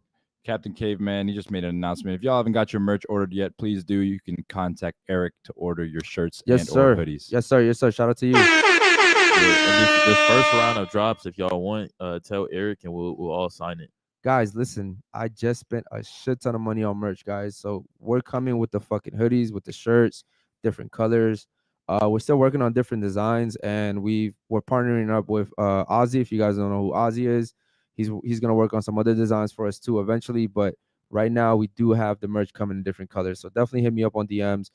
Speaker 3: Captain Caveman, he just made an announcement. If y'all haven't got your merch ordered yet, please do. You can contact Eric to order your shirts
Speaker 1: Yes,
Speaker 3: and
Speaker 1: sir.
Speaker 3: or hoodies.
Speaker 1: Yes, sir. Yes, sir. Shout out to you.
Speaker 2: And this first round of drops, if y'all want, tell Eric and we'll all sign it.
Speaker 1: Guys, listen, I just spent a shit ton of money on merch, guys. So we're coming with the fucking hoodies, with the shirts, different colors. We're still working on different designs, and we're partnering up with Ozzy. If you guys don't know who Ozzy is, he's gonna work on some other designs for us too eventually. But right now, we do have the merch coming in different colors. So definitely hit me up on DMs.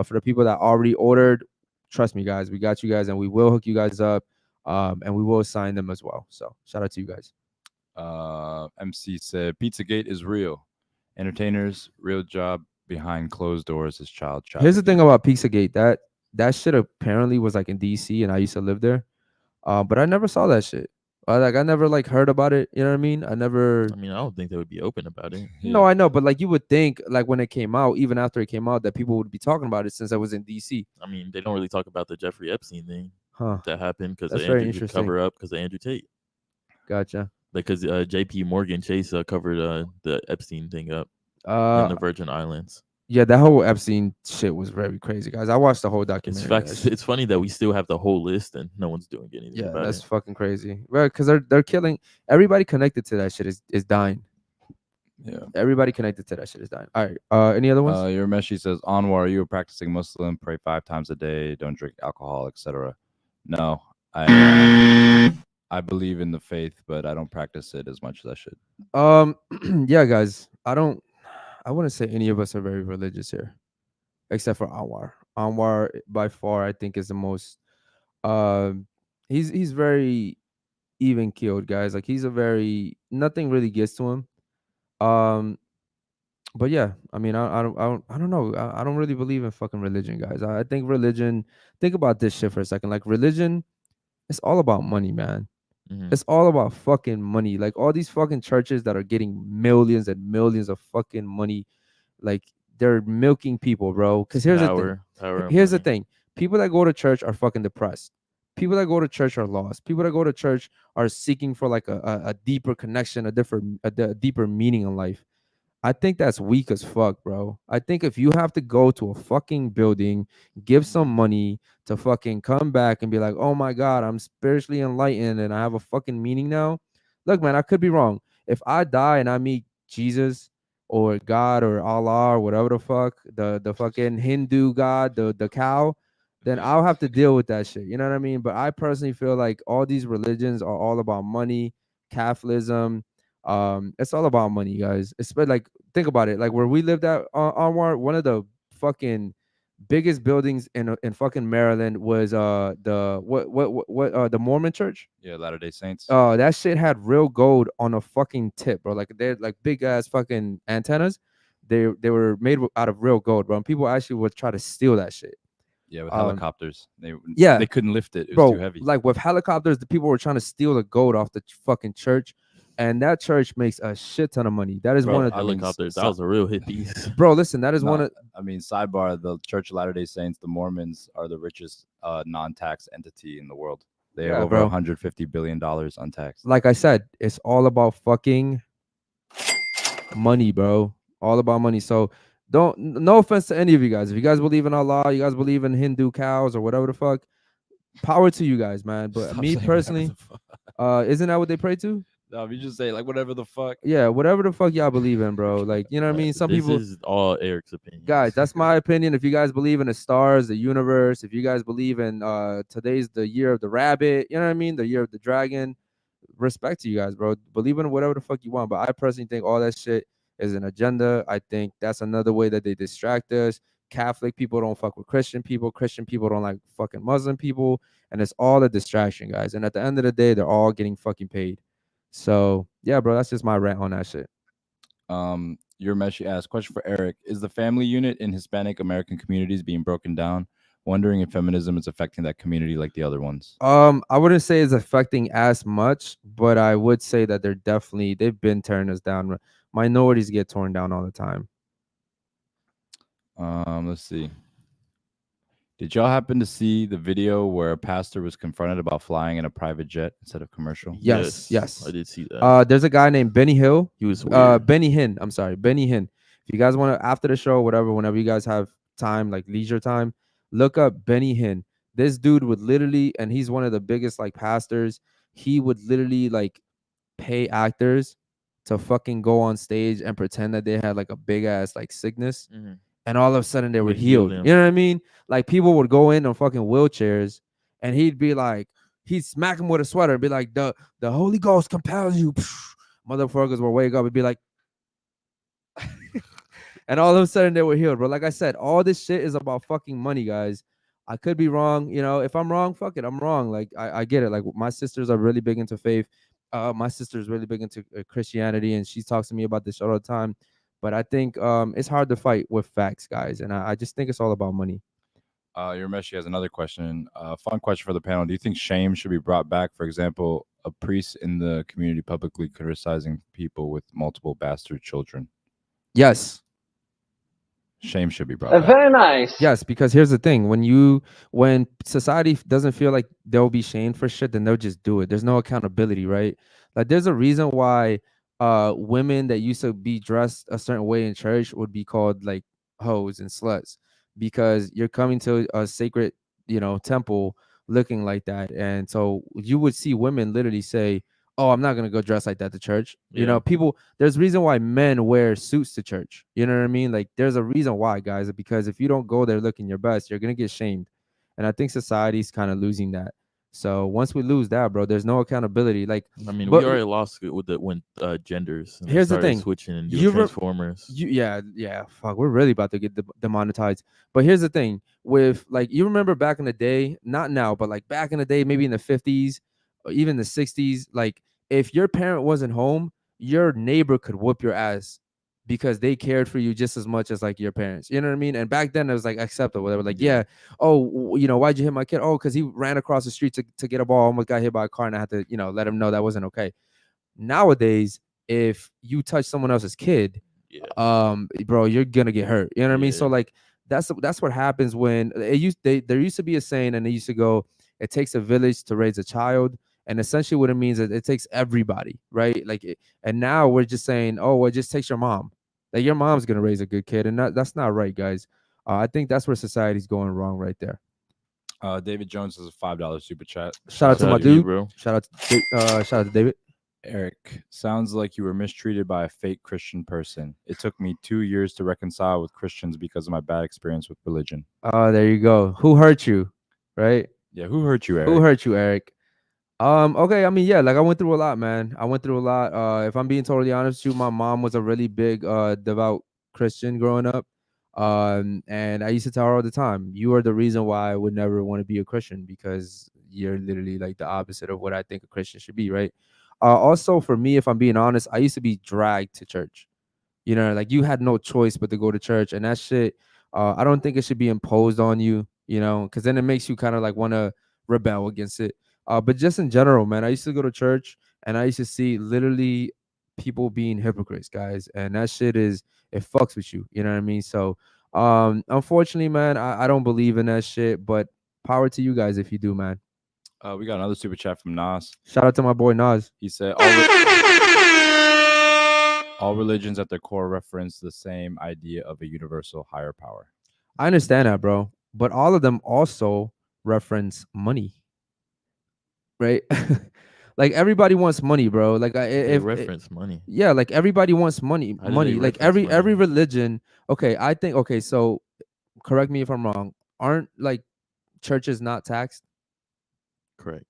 Speaker 1: For the people that already ordered, trust me, guys, we got you guys, and we will hook you guys up, and we will sign them as well. So shout out to you guys.
Speaker 3: MC said Pizzagate is real. Entertainers, real job behind closed doors is child trafficking.
Speaker 1: Here's the thing about Pizzagate. That shit apparently was like in DC, and I used to live there. But I never saw that shit. I never like heard about it. You know what I mean? I
Speaker 2: don't think they would be open about it.
Speaker 1: No, I know, but like you would think, like when it came out, even after it came out, that people would be talking about it since I was in DC.
Speaker 2: I mean, they don't really talk about the Jeffrey Epstein thing that happened because
Speaker 1: That's
Speaker 2: of
Speaker 1: very
Speaker 2: Andrew
Speaker 1: interesting.
Speaker 2: cover up because of Andrew Tate.
Speaker 1: Gotcha.
Speaker 2: Because J.P. Morgan Chase covered the Epstein thing up in the Virgin Islands.
Speaker 1: Yeah, that whole Epstein shit was very crazy, guys. I watched the whole documentary.
Speaker 2: It's funny that we still have the whole list and no one's doing anything about it.
Speaker 1: That's fucking crazy. Right, because they're killing everybody connected to that shit is dying.
Speaker 3: Yeah.
Speaker 1: Everybody connected to that shit is dying. All right. Any other ones?
Speaker 3: Your message says, Anwar, are you a practicing Muslim? Pray 5 times a day, don't drink alcohol, etc. No, I believe in the faith, but I don't practice it as much as I should.
Speaker 1: Yeah, guys. I wouldn't say any of us are very religious here, except for Anwar. Anwar, by far, I think is the most. He's very even keeled, guys. Like he's a very nothing really gets to him. But yeah, I mean, I don't know. I don't really believe in fucking religion, guys. I think religion. Think about this shit for a second. Like religion, it's all about money, man.
Speaker 2: Mm-hmm.
Speaker 1: It's all about fucking money. Like all these fucking churches that are getting millions and millions of fucking money, like they're milking people, bro. Because here's the thing. People that go to church are fucking depressed. People that go to church are lost. People that go to church are seeking for like a deeper connection, a deeper meaning in life. I think that's weak as fuck, bro. I think if you have to go to a fucking building, give some money to fucking come back and be like, oh my God, I'm spiritually enlightened and I have a fucking meaning now. Look, man, I could be wrong. If I die and I meet Jesus or God or Allah or whatever the fuck, the fucking Hindu God, the cow, then I'll have to deal with that shit. You know what I mean? But I personally feel like all these religions are all about money, Catholicism. It's all about money, guys. It's like think about it. Like where we lived at Anwar, one of the fucking biggest buildings in fucking Maryland was the Mormon church.
Speaker 3: Yeah, Latter-day Saints.
Speaker 1: That shit had real gold on a fucking tip, bro. Like they're like big ass fucking antennas. They were made out of real gold, bro. And people actually would try to steal that shit.
Speaker 3: Yeah, with helicopters. They couldn't lift it. It was
Speaker 1: bro,
Speaker 3: too heavy.
Speaker 1: Like with helicopters, the people were trying to steal the gold off the fucking church. And that church makes a shit ton of money. That is one of the
Speaker 2: helicopters. That was a real hit piece.
Speaker 1: Bro, listen, that is one of.
Speaker 3: I mean, sidebar: the Church of Latter-day Saints, the Mormons, are the richest non-tax entity in the world. They have over $150 billion untaxed.
Speaker 1: Like I said, it's all about fucking money, bro. All about money. So no offense to any of you guys. If you guys believe in Allah, you guys believe in Hindu cows or whatever the fuck, power to you guys, man. But me personally, isn't that what they pray to?
Speaker 3: No, if you just say like whatever the fuck.
Speaker 1: Yeah, whatever the fuck y'all believe in, bro. Like, you know what I mean? Some people.
Speaker 2: This is all Eric's opinion.
Speaker 1: Guys, that's my opinion. If you guys believe in the stars, the universe, if you guys believe in today's the year of the rabbit, you know what I mean? The year of the dragon. Respect to you guys, bro. Believe in whatever the fuck you want. But I personally think all that shit is an agenda. I think that's another way that they distract us, Catholic people don't fuck with Christian people don't like fucking Muslim people, and it's all a distraction, guys. And at the end of the day, they're all getting fucking paid. So yeah, bro, that's just my rant on that shit.
Speaker 3: Your Meshi asked, question for Eric: is the family unit in Hispanic American communities being broken down? Wondering if feminism is affecting that community like the other ones.
Speaker 1: I wouldn't say it's affecting as much, but I would say that they've been tearing us down. Minorities get torn down all the time.
Speaker 3: Let's see. Did y'all happen to see the video where a pastor was confronted about flying in a private jet instead of commercial?
Speaker 1: Yes.
Speaker 2: I did see that.
Speaker 1: There's a guy named Benny Hill.
Speaker 2: He was weird.
Speaker 1: Benny Hinn. I'm sorry, Benny Hinn. If you guys want to, after the show, whatever, whenever you guys have time, like leisure time, look up Benny Hinn. This dude would literally, and he's one of the biggest like pastors. He would literally like pay actors to fucking go on stage and pretend that they had like a big ass like sickness, and all of a sudden they were healed. You know what I mean? Like people would go in on fucking wheelchairs, and he'd be like, he'd smack him with a sweater and be like, the Holy Ghost compels you. Motherfuckers will wake up and be like, and all of a sudden they were healed. But like I said, all this shit is about fucking money, guys. I could be wrong. You know, if I'm wrong, fuck it, I'm wrong. Like I get it. Like my sisters are really big into faith. My sister is really big into Christianity, and she talks to me about this all the time. But I think it's hard to fight with facts, guys. And I just think it's all about money.
Speaker 3: Urameshi has another question. Fun question for the panel. Do you think shame should be brought back? For example, a priest in the community publicly criticizing people with multiple bastard children.
Speaker 1: Yes.
Speaker 3: Shame should be brought back.
Speaker 6: Very nice.
Speaker 1: Yes, because here's the thing. When society doesn't feel like they'll be shamed for shit, then they'll just do it. There's no accountability, right? Like there's a reason why women that used to be dressed a certain way in church would be called like hoes and sluts, because you're coming to a sacred, temple looking like that. And so you would see women literally say, oh, I'm not gonna go dress like that to church. People, there's a reason why men wear suits to church. You know what I mean? Like there's a reason why, guys, because if you don't go there looking your best, you're gonna get shamed. And I think society's kind of losing that. So once we lose that, bro, there's no accountability. Like,
Speaker 2: I mean, we already lost it with when genders. And
Speaker 1: here's the thing:
Speaker 2: switching and doing Transformers.
Speaker 1: Yeah. Fuck, we're really about to get demonetized. But here's the thing: with like, you remember back in the day, not now, but like back in the day, maybe in the 50s or even the 60s, like if your parent wasn't home, your neighbor could whoop your ass because they cared for you just as much as like your parents. You know what I mean? And back then it was like acceptable. They were like, yeah, oh, why'd you hit my kid? Oh, because he ran across the street to get a ball, almost got hit by a car, and I had to, let him know that wasn't okay. Nowadays, if you touch someone else's kid, bro, you're gonna get hurt. You know what I mean? So like that's what happens when there used to be a saying, and they used to go, it takes a village to raise a child. And essentially what it means is it takes everybody, right? And now we're just saying, oh, well, it just takes your mom. Like your mom's gonna raise a good kid, and that's not right, guys. I think that's where society's going wrong right there.
Speaker 3: David Jones has a $5 super chat.
Speaker 1: Shout out to my dude,
Speaker 2: bro.
Speaker 1: Shout out to David.
Speaker 3: Eric, sounds like you were mistreated by a fake Christian person. It took me 2 years to reconcile with Christians because of my bad experience with religion.
Speaker 1: Oh, there you go. Who hurt you, right?
Speaker 3: Yeah, who hurt you, Eric?
Speaker 1: Who hurt you, Eric? Okay, I mean, yeah, like I went through a lot, man. I went through a lot. If I'm being totally honest with you, my mom was a really big devout Christian growing up. And I used to tell her all the time, you are the reason why I would never want to be a Christian, because you're literally like the opposite of what I think a Christian should be, right? Also for me, if I'm being honest, I used to be dragged to church. Like you had no choice but to go to church, and that shit, I don't think it should be imposed on you, because then it makes you kind of like want to rebel against it. But just in general, man, I used to go to church and I used to see literally people being hypocrites, guys. And that shit it fucks with you. You know what I mean? So, unfortunately, man, I don't believe in that shit, but power to you guys if you do, man.
Speaker 3: We got another super chat from Nas.
Speaker 1: Shout out to my boy Nas.
Speaker 3: He said, all religions at their core reference the same idea of a universal higher power.
Speaker 1: I understand that, bro. But all of them also reference money. Right? Like everybody wants money, bro. Like
Speaker 2: reference money.
Speaker 1: Yeah, like everybody wants money. Like every religion. Okay, so correct me if I'm wrong. Aren't like churches not taxed?
Speaker 2: Correct.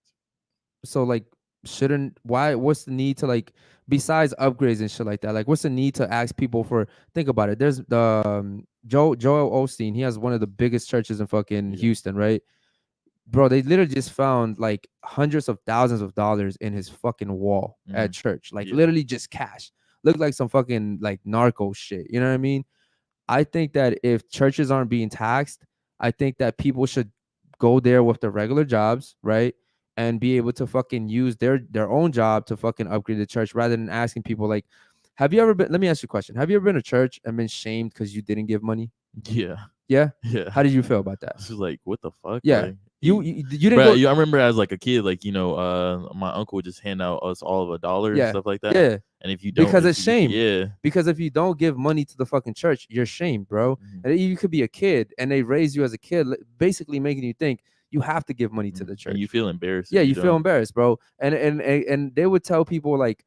Speaker 1: So like shouldn't why what's the need to like besides upgrades and shit like that? Like what's the need to ask people for think about it. There's the Joel Osteen, he has one of the biggest churches in fucking Houston, right? Bro, they literally just found like hundreds of thousands of dollars in his fucking wall at church. Like literally just cash. Looked like some fucking like narco shit. You know what I mean? I think that if churches aren't being taxed, I think that people should go there with their regular jobs, right? And be able to fucking use their own job to fucking upgrade the church rather than asking people like, have you ever been, let me ask you a question. Have you ever been to church and been shamed because you didn't give money?
Speaker 2: Yeah.
Speaker 1: Yeah?
Speaker 2: Yeah.
Speaker 1: How did you feel about that?
Speaker 2: This is like, what the fuck?
Speaker 1: Yeah.
Speaker 2: Like,
Speaker 1: You didn't
Speaker 2: bro,
Speaker 1: go.
Speaker 2: I remember as like a kid, like, you know, my uncle would just hand out us all of $1 and stuff like that.
Speaker 1: Yeah.
Speaker 2: And if you don't,
Speaker 1: Because it's shame.
Speaker 2: Yeah.
Speaker 1: Because if you don't give money to the fucking church, you're shamed, bro. And you could be a kid and they raise you as a kid, basically making you think you have to give money to the church.
Speaker 2: And you feel embarrassed.
Speaker 1: Yeah, you feel embarrassed, bro. And they would tell people like,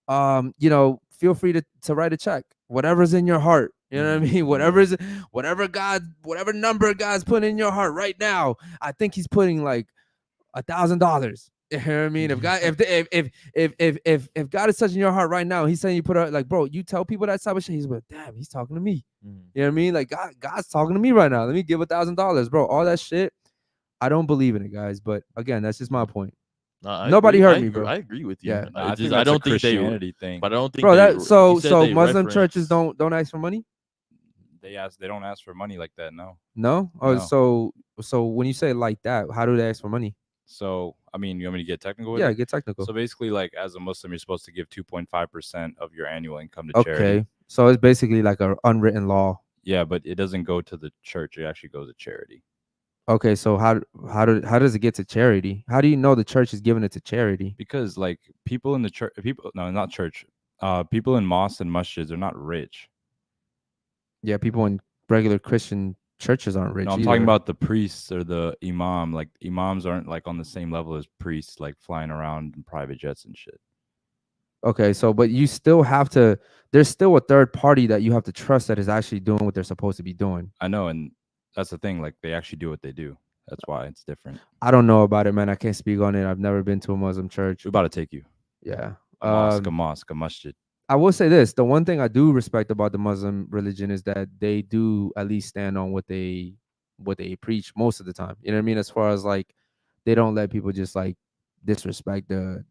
Speaker 1: you know, feel free to write a check, whatever's in your heart. You know what I mean? Whatever number God's putting in your heart right now. I think he's putting like $1,000. You know what I mean? If God, if God is touching your heart right now, he's saying you put out like, bro, you tell people that type of shit. He's like, damn, he's talking to me. You know what I mean? Like God's talking to me right now. Let me give $1,000, bro. All that shit, I don't believe in it, guys. But again, that's just my point. Nobody heard me, bro.
Speaker 2: I agree with you.
Speaker 1: Yeah,
Speaker 3: I
Speaker 2: just,
Speaker 3: think
Speaker 2: I
Speaker 3: that's
Speaker 2: don't
Speaker 3: a
Speaker 2: think
Speaker 3: Christianity thing.
Speaker 2: But I don't think,
Speaker 1: bro.
Speaker 2: they,
Speaker 1: That so
Speaker 2: they
Speaker 1: Muslim churches don't ask for money.
Speaker 3: They don't ask for money like that. No.
Speaker 1: No. Oh,
Speaker 3: No.
Speaker 1: so when you say it like that, how do they ask for money?
Speaker 3: So, I mean, you want me to get technical with
Speaker 1: Yeah,
Speaker 3: it?
Speaker 1: get technical.
Speaker 3: So basically, like as a Muslim, you're supposed to give 2.5% of your annual income to charity.
Speaker 1: Okay, so it's basically like an unwritten law.
Speaker 3: Yeah, but it doesn't go to the church. It actually goes to charity.
Speaker 1: Okay, so how does it get to charity? How do you know the church is giving it to charity?
Speaker 3: Because like people in the church, not church, people in mosques and masjids are not rich.
Speaker 1: Yeah, people in regular Christian churches aren't rich.
Speaker 3: No, I'm
Speaker 1: either.
Speaker 3: talking about the priests or the imam. Like imams aren't like on the same level as priests, like flying around in private jets and shit.
Speaker 1: Okay, so but you still have to. There's still a third party that you have to trust that is actually doing what they're supposed to be doing.
Speaker 3: I know, and that's the thing. Like they actually do what they do. That's why it's different.
Speaker 1: I don't know about it, man. I can't speak on it. I've never been to a Muslim church.
Speaker 3: We're about to take you.
Speaker 1: Yeah,
Speaker 3: A mosque, a masjid.
Speaker 1: I will say this: the one thing I do respect about the Muslim religion is that they do at least stand on what they preach most of the time. You know what I mean? As far as like, they don't let people just like disrespect the,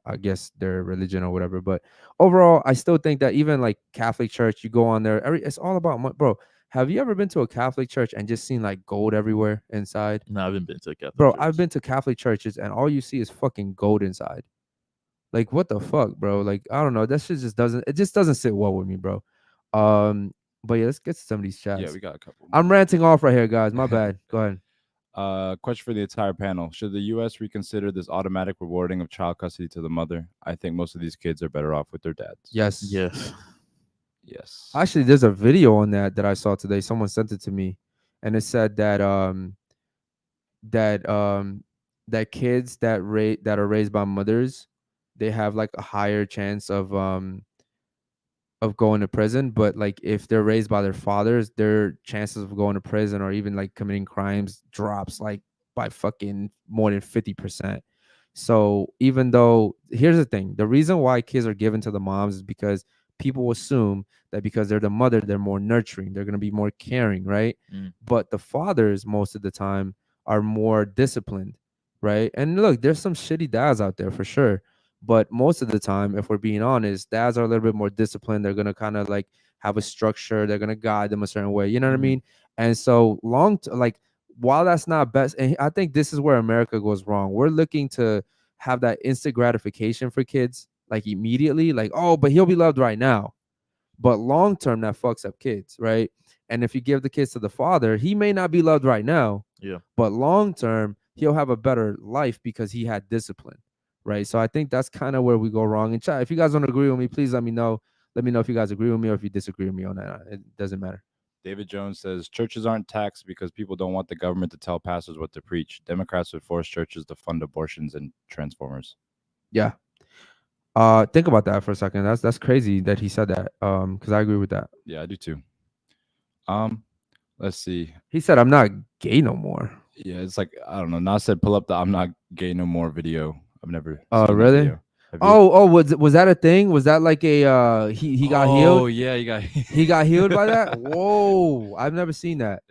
Speaker 1: I guess their religion or whatever. But overall, I still think that even like Catholic church, you go on there, it's all about money, bro. Have you ever been to a Catholic church and just seen like gold everywhere inside?
Speaker 2: No, I haven't been to a Catholic
Speaker 1: Bro,
Speaker 2: church.
Speaker 1: I've been to Catholic churches and all you see is fucking gold inside. Like what the fuck, bro? Like I don't know. That shit just doesn't sit well with me, bro. But yeah, let's get to some of these chats.
Speaker 3: Yeah, we got a couple.
Speaker 1: I'm ranting off right here, guys. My bad. Go ahead.
Speaker 3: Question for the entire panel: should the U.S. reconsider this automatic rewarding of child custody to the mother? I think most of these kids are better off with their dads.
Speaker 1: Yes.
Speaker 2: Yes.
Speaker 3: Yes.
Speaker 1: Actually, there's a video on that I saw today. Someone sent it to me, and it said that that kids that are raised by mothers, they have like a higher chance of going to prison. But like if they're raised by their fathers, their chances of going to prison or even like committing crimes drops like by fucking more than 50%. So even though, here's the thing, the reason why kids are given to the moms is because people assume that because they're the mother, they're more nurturing, they're going to be more caring, right? But the fathers most of the time are more disciplined, right? And look, there's some shitty dads out there for sure, but most of the time, if we're being honest, dads are a little bit more disciplined. They're going to kind of like have a structure, they're going to guide them a certain way, you know what I mean? And so like while that's not best, and I think this is where America goes wrong, we're looking to have that instant gratification for kids like immediately, like, oh, but he'll be loved right now. But long term, that fucks up kids, right? And if you give the kids to the father, he may not be loved right now.
Speaker 2: Yeah.
Speaker 1: But long term, he'll have a better life because he had discipline, right? So I think that's kind of where we go wrong. And chat, if you guys don't agree with me, please let me know. Let me know if you guys agree with me or if you disagree with me on that. It doesn't matter.
Speaker 3: David Jones says churches aren't taxed because people don't want the government to tell pastors what to preach. Democrats would force churches to fund abortions and transformers.
Speaker 1: Yeah. Think about that for a second. That's crazy that he said that. Because I agree with that.
Speaker 3: Yeah, I do too. Let's see.
Speaker 1: He said, "I'm not gay no more."
Speaker 3: Yeah, it's like, I don't know. Nas said, pull up the "I'm not gay no more" video I've never.
Speaker 1: Oh,
Speaker 3: seen that
Speaker 1: really?
Speaker 3: video. Have you?
Speaker 1: Oh, was that a thing? Was that like a he got
Speaker 3: Oh
Speaker 1: healed?
Speaker 3: yeah, you got.
Speaker 1: He got healed by that? Whoa, I've never seen that.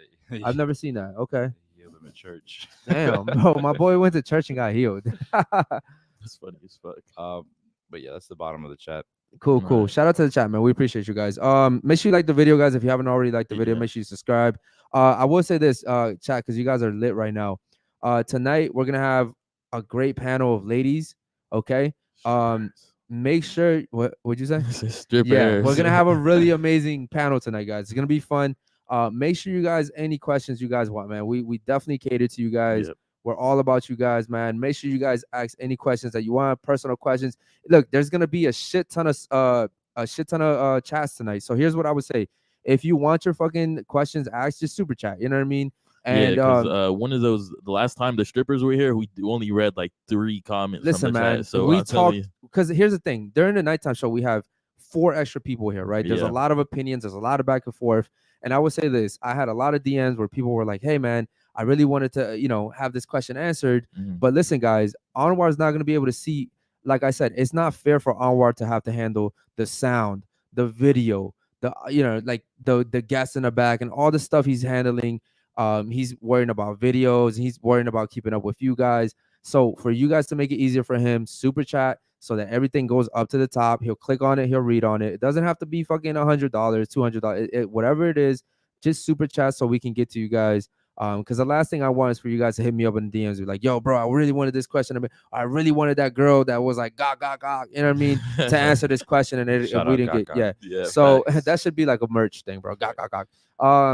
Speaker 1: I've never seen that. Okay.
Speaker 3: healed him in church.
Speaker 1: Damn, bro. My boy went to church and got healed.
Speaker 2: That's funny as fuck.
Speaker 3: But yeah, that's the bottom of the chat.
Speaker 1: Cool.
Speaker 2: Right.
Speaker 1: Shout out to the chat, man. We appreciate you guys. Make sure you like the video, guys. If you haven't already liked the video,
Speaker 2: Yeah.
Speaker 1: make sure you subscribe. I will say this, chat, because you guys are lit right now. Tonight we're gonna have a great panel of ladies. Okay. Make sure what would you say?
Speaker 2: Strippers.
Speaker 1: Yeah, we're gonna have a really amazing panel tonight, guys. It's gonna be fun. Make sure you guys any questions you guys want, man. We definitely cater to you guys.
Speaker 2: Yep.
Speaker 1: We're all about you guys, man. Make sure you guys ask any questions that you want, personal questions. Look, there's gonna be a shit ton of chats tonight. So here's what I would say: if you want your fucking questions asked, just super chat. You know what I mean? And
Speaker 2: one of those, the last time the strippers were here, we only read like 3 comments.
Speaker 1: listen,
Speaker 2: from the
Speaker 1: man.
Speaker 2: chat. So
Speaker 1: we
Speaker 2: I'll tell
Speaker 1: talked
Speaker 2: you.
Speaker 1: because here's the thing: during the nighttime show, we have 4 extra people here, right? There's a
Speaker 2: Yeah.
Speaker 1: lot of opinions, there's a lot of back and forth. And I would say this: I had a lot of DMs where people were like, "Hey, man, I really wanted to, have this question answered."
Speaker 2: Mhm.
Speaker 1: But listen, guys, Anwar is not going to be able to see. Like I said, it's not fair for Anwar to have to handle the sound, the video, like the guests in the back and all the stuff he's handling. He's worrying about videos. He's worrying about keeping up with you guys. So for you guys to make it easier for him, super chat so that everything goes up to the top. He'll click on it. He'll read on it. It doesn't have to be fucking $100, $200, whatever it is. Just super chat so we can get to you guys. Because the last thing I want is for you guys to hit me up in the DMs, be like, "Yo, bro, I really wanted this question. I really wanted that girl that was like, gah, gah, gah, you know what I mean, to answer this question." And if
Speaker 3: Shout
Speaker 1: we
Speaker 3: out,
Speaker 1: didn't
Speaker 3: gah,
Speaker 1: get,
Speaker 3: gah.
Speaker 2: Yeah.
Speaker 1: So
Speaker 2: facts.
Speaker 1: that should be like a merch thing, bro. Gah, gah, gah.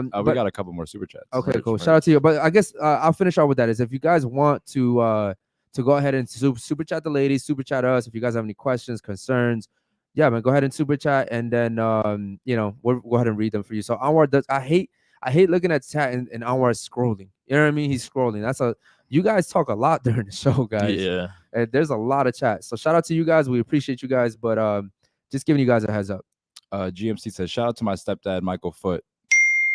Speaker 3: We
Speaker 1: But
Speaker 3: got a couple more super chats.
Speaker 1: okay,
Speaker 2: Merch,
Speaker 1: cool. Shout out
Speaker 2: merch.
Speaker 1: to you. But I guess I'll finish off with that. Is if you guys want to go ahead and super chat the ladies, super chat us. If you guys have any questions, concerns, yeah, man, go ahead and super chat, and then we'll go ahead and read them for you. So Anwar does. I hate looking at chat and Anwar is scrolling. You know what I mean? He's scrolling. You guys talk a lot during the show, guys.
Speaker 2: Yeah.
Speaker 1: And there's a lot of chat. So shout out to you guys. We appreciate you guys, but just giving you guys a heads up.
Speaker 3: GMC says, shout out to my stepdad, Michael Foote.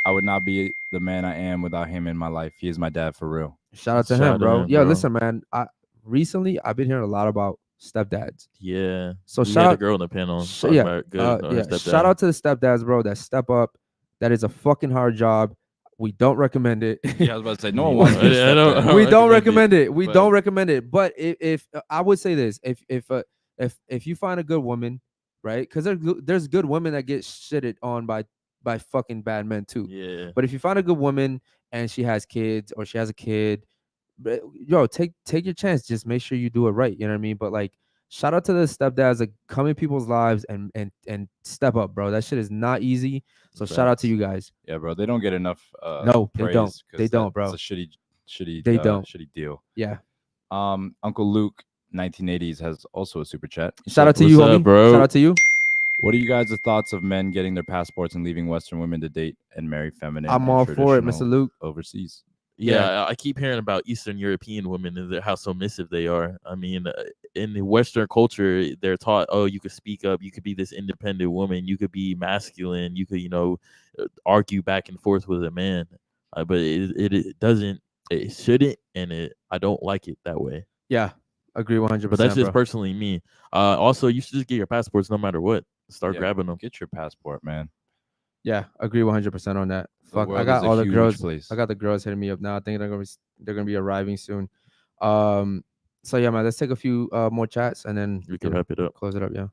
Speaker 3: I would not be the man I am without him in my life. He is my dad for real.
Speaker 1: Shout out to
Speaker 2: Shout
Speaker 1: him,
Speaker 2: out
Speaker 1: bro.
Speaker 2: to him,
Speaker 1: Yeah,
Speaker 2: bro.
Speaker 1: listen, man. Recently I've been hearing a lot about stepdads.
Speaker 2: Yeah.
Speaker 1: So
Speaker 2: we
Speaker 1: shout
Speaker 2: had
Speaker 1: out
Speaker 2: a girl in the panel.
Speaker 1: yeah, shout out to the stepdads, bro, that step up. That is a fucking hard job. We don't recommend it.
Speaker 3: Yeah, I was about to say, no one wants to be a
Speaker 2: I don't-
Speaker 3: stepdad.
Speaker 1: We don't recommend
Speaker 2: recommend
Speaker 1: it. We
Speaker 3: but-
Speaker 1: don't recommend it. But if I would say this, if you find a good woman, right? Because there's good women that get shitted on by fucking bad men too.
Speaker 2: Yeah.
Speaker 1: But if you find a good woman and she has kids or she has a kid, yo, take your chance. Just make sure you do it right. You know what I mean? But like, shout out to the stepdads that come in people's lives and step up, bro. That shit is not easy. So shout out to
Speaker 3: Facts.
Speaker 1: you guys.
Speaker 3: Yeah, bro. They don't get enough.
Speaker 1: No, they
Speaker 3: praise
Speaker 1: don't.
Speaker 3: 'cause
Speaker 1: They don't, bro.
Speaker 3: It's a shitty.
Speaker 1: They don't.
Speaker 3: Shitty deal.
Speaker 1: Yeah.
Speaker 3: Uncle Luke, 1980s, has also a super chat. He
Speaker 1: Shout
Speaker 3: said,
Speaker 1: out to you,
Speaker 2: What's up,
Speaker 1: homie.
Speaker 2: bro?
Speaker 1: Shout out to you.
Speaker 3: what are you guys' thoughts of men getting their passports and leaving Western women to date and marry feminine?
Speaker 1: I'm
Speaker 3: and
Speaker 1: all for it, Mr.
Speaker 3: traditional
Speaker 1: Luke.
Speaker 3: Overseas.
Speaker 2: Yeah, I keep hearing about Eastern European women and how submissive they are. I mean, in the Western culture, they're taught, oh, you could speak up, you could be this independent woman, you could be masculine, you could, argue back and forth with a man. But it doesn't, it shouldn't, and I don't like it that way.
Speaker 1: Yeah, agree 100%.
Speaker 2: But that's just
Speaker 1: bro.
Speaker 2: personally me. Also, you should just get your passports no matter what. Start
Speaker 3: Yeah,
Speaker 2: grabbing them.
Speaker 3: Get your passport, man.
Speaker 1: Yeah, agree 100% on that.
Speaker 3: The
Speaker 1: Fuck, I
Speaker 3: world
Speaker 1: got
Speaker 3: is a
Speaker 1: all the
Speaker 3: huge
Speaker 1: girls.
Speaker 3: place.
Speaker 1: I got the girls hitting me up now. I think they're gonna be arriving soon. So yeah, man, let's take a few more chats and then
Speaker 2: We can wrap it up.
Speaker 1: close it up. Yeah.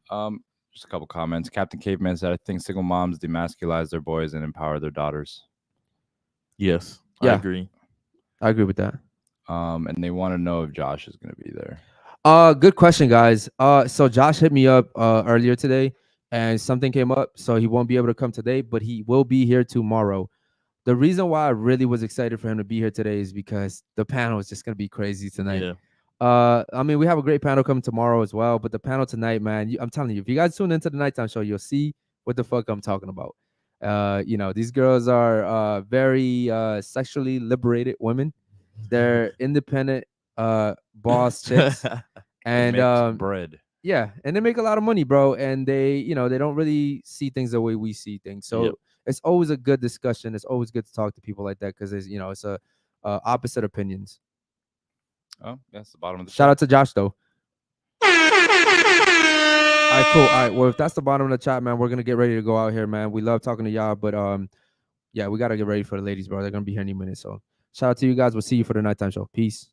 Speaker 3: Just a couple comments. Captain Caveman said, I think single moms demasculize their boys and empower their daughters.
Speaker 2: Yes,
Speaker 1: Yeah.
Speaker 2: I agree.
Speaker 1: I agree with that.
Speaker 3: And they want to know if Josh is going to be there.
Speaker 1: Good question, guys. So Josh hit me up earlier today and something came up, so he won't be able to come today, but he will be here tomorrow. The reason why I really was excited for him to be here today is because the panel is just gonna be crazy tonight.
Speaker 2: Yeah.
Speaker 1: I mean, we have a great panel coming tomorrow as well, but the panel tonight, man, I'm telling you, if you guys tune into the nighttime show, you'll see what the fuck I'm talking about. These girls are very sexually liberated women. They're independent boss chicks,
Speaker 3: And
Speaker 1: and
Speaker 3: bread.
Speaker 1: yeah, and they make a lot of money, bro. And they don't really see things the way we see things. So
Speaker 2: Yep.
Speaker 1: it's always a good discussion. It's always good to talk to people like that because it's a opposite opinions.
Speaker 3: Oh, that's the bottom of the
Speaker 1: Shout out to Josh though. right, cool. All right, well, if that's the bottom of the chat, man, we're gonna get ready to go out here, man. We love talking to y'all, but yeah, we gotta get ready for the ladies, bro. They're gonna be here any minute. So shout out to you guys. We'll see you for the nighttime show. Peace.